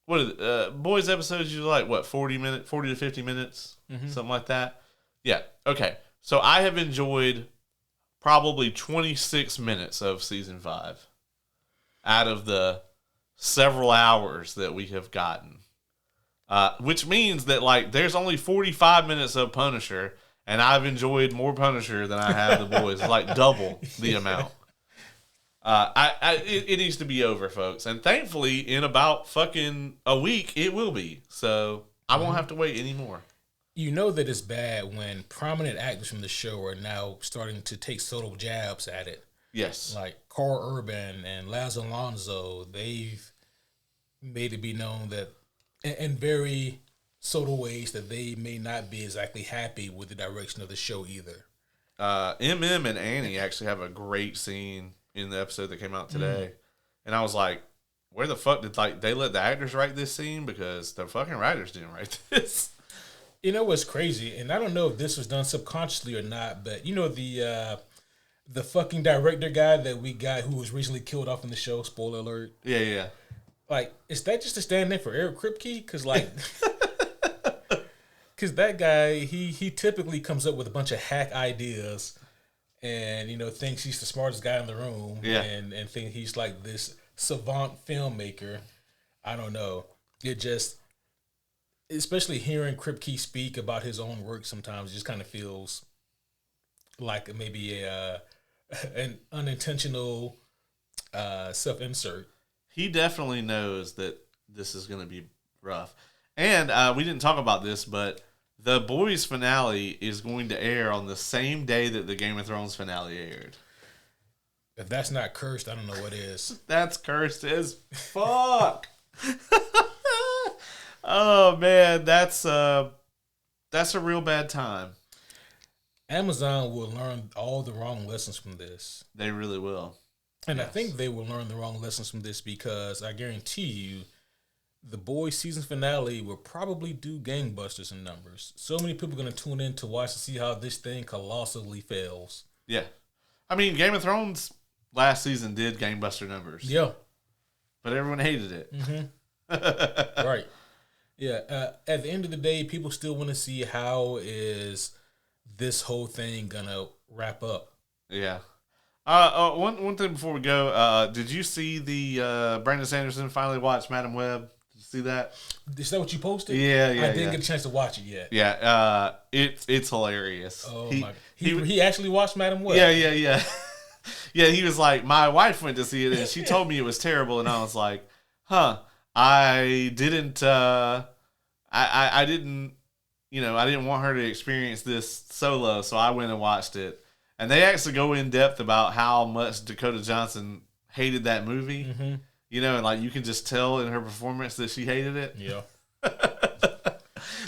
what are Boys episodes usually like, what, 40 to 50 minutes? Mm-hmm. Something like that? Yeah, okay. So I have enjoyed probably 26 minutes of season 5 out of the several hours that we have gotten. Which means that, like, there's only 45 minutes of Punisher, and I've enjoyed more Punisher than I have The Boys. Like, double the amount. It needs to be over, folks. And thankfully, in about fucking a week, it will be. So I won't have to wait anymore. You know that it's bad when prominent actors from the show are now starting to take subtle jabs at it. Yes. Like Carl Urban and Laz Alonso, they've made it be known that in very subtle ways that they may not be exactly happy with the direction of the show either. MM and Annie actually have a great scene in the episode that came out today. And I was like, where the fuck did they let the actors write this scene? Because the fucking writers didn't write this. You know what's crazy? And I don't know if this was done subconsciously or not, but you know the fucking director guy that we got who was recently killed off in the show, spoiler alert. Yeah. Like, is that just a stand-in for Eric Kripke? Because that guy, he typically comes up with a bunch of hack ideas and, thinks he's the smartest guy in the room. Yeah. And think he's like this savant filmmaker. I don't know. It just, especially hearing Kripke speak about his own work sometimes, just kind of feels like maybe an unintentional self-insert. He definitely knows that this is going to be rough. And we didn't talk about this, but the Boys finale is going to air on the same day that the Game of Thrones finale aired. If that's not cursed, I don't know what is. That's cursed as fuck. Oh man, that's a real bad time. Amazon will learn all the wrong lessons from this. They really will. And I think they will learn the wrong lessons from this because I guarantee you The Boys season finale will probably do gangbusters in numbers. So many people are going to tune in to watch to see how this thing colossally fails. Yeah. I mean, Game of Thrones last season did gangbuster numbers. Yeah. But everyone hated it. Mm-hmm. Right. Yeah. At the end of the day, people still want to see how is this whole thing going to wrap up. Yeah. One thing before we go, did you see the Brandon Sanderson finally watched Madam Web? Did you see that? Is that what you posted? Yeah. I didn't get a chance to watch it yet. Yeah. It's hilarious. Oh my! He actually watched Madam Web. Yeah. Yeah. He was like, my wife went to see it and she told me it was terrible, and I was like, huh. I didn't. I didn't. I didn't want her to experience this solo, so I went and watched it. And they actually go in depth about how much Dakota Johnson hated that movie. Mm-hmm. And like you can just tell in her performance that she hated it. Yeah.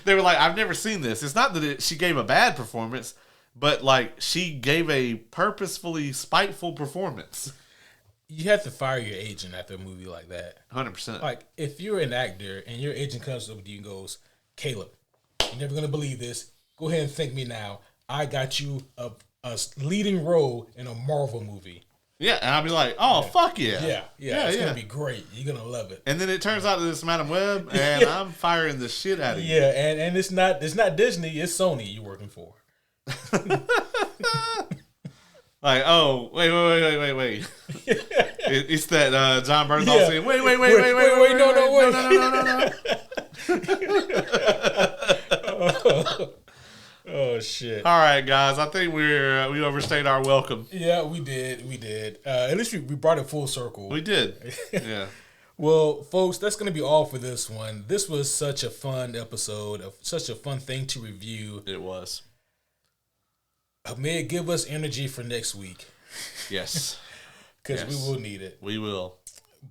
They were like, I've never seen this. It's not that she gave a bad performance, but like she gave a purposefully spiteful performance. You have to fire your agent after a movie like that. 100%. Like if you're an actor and your agent comes up to you and goes, Caleb, you're never going to believe this. Go ahead and thank me now. I got you a leading role in a Marvel movie. Yeah, and I'll be like, oh, fuck yeah. Yeah, it's going to be great. You're going to love it. And then it turns out that it's Madam Web, and I'm firing the shit out of you. Yeah, and it's not Disney, it's Sony you're working for. Like, oh, wait. It's that Jon Bernthal saying, wait, no. Oh shit! All right, guys. I think we overstayed our welcome. Yeah, we did. At least we brought it full circle. We did. Yeah. Well, folks, that's going to be all for this one. This was such a fun episode, such a fun thing to review. It was. May it give us energy for next week. Yes. Because we will need it. We will.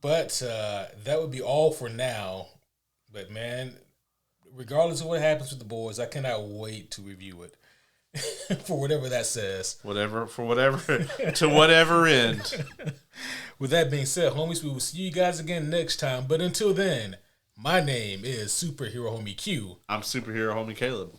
But that would be all for now. But man, regardless of what happens with The Boys, I cannot wait to review it. For whatever that says. To whatever end. With that being said, homies, we will see you guys again next time. But until then, my name is Superhero Homie Q. I'm Superhero Homie Caleb.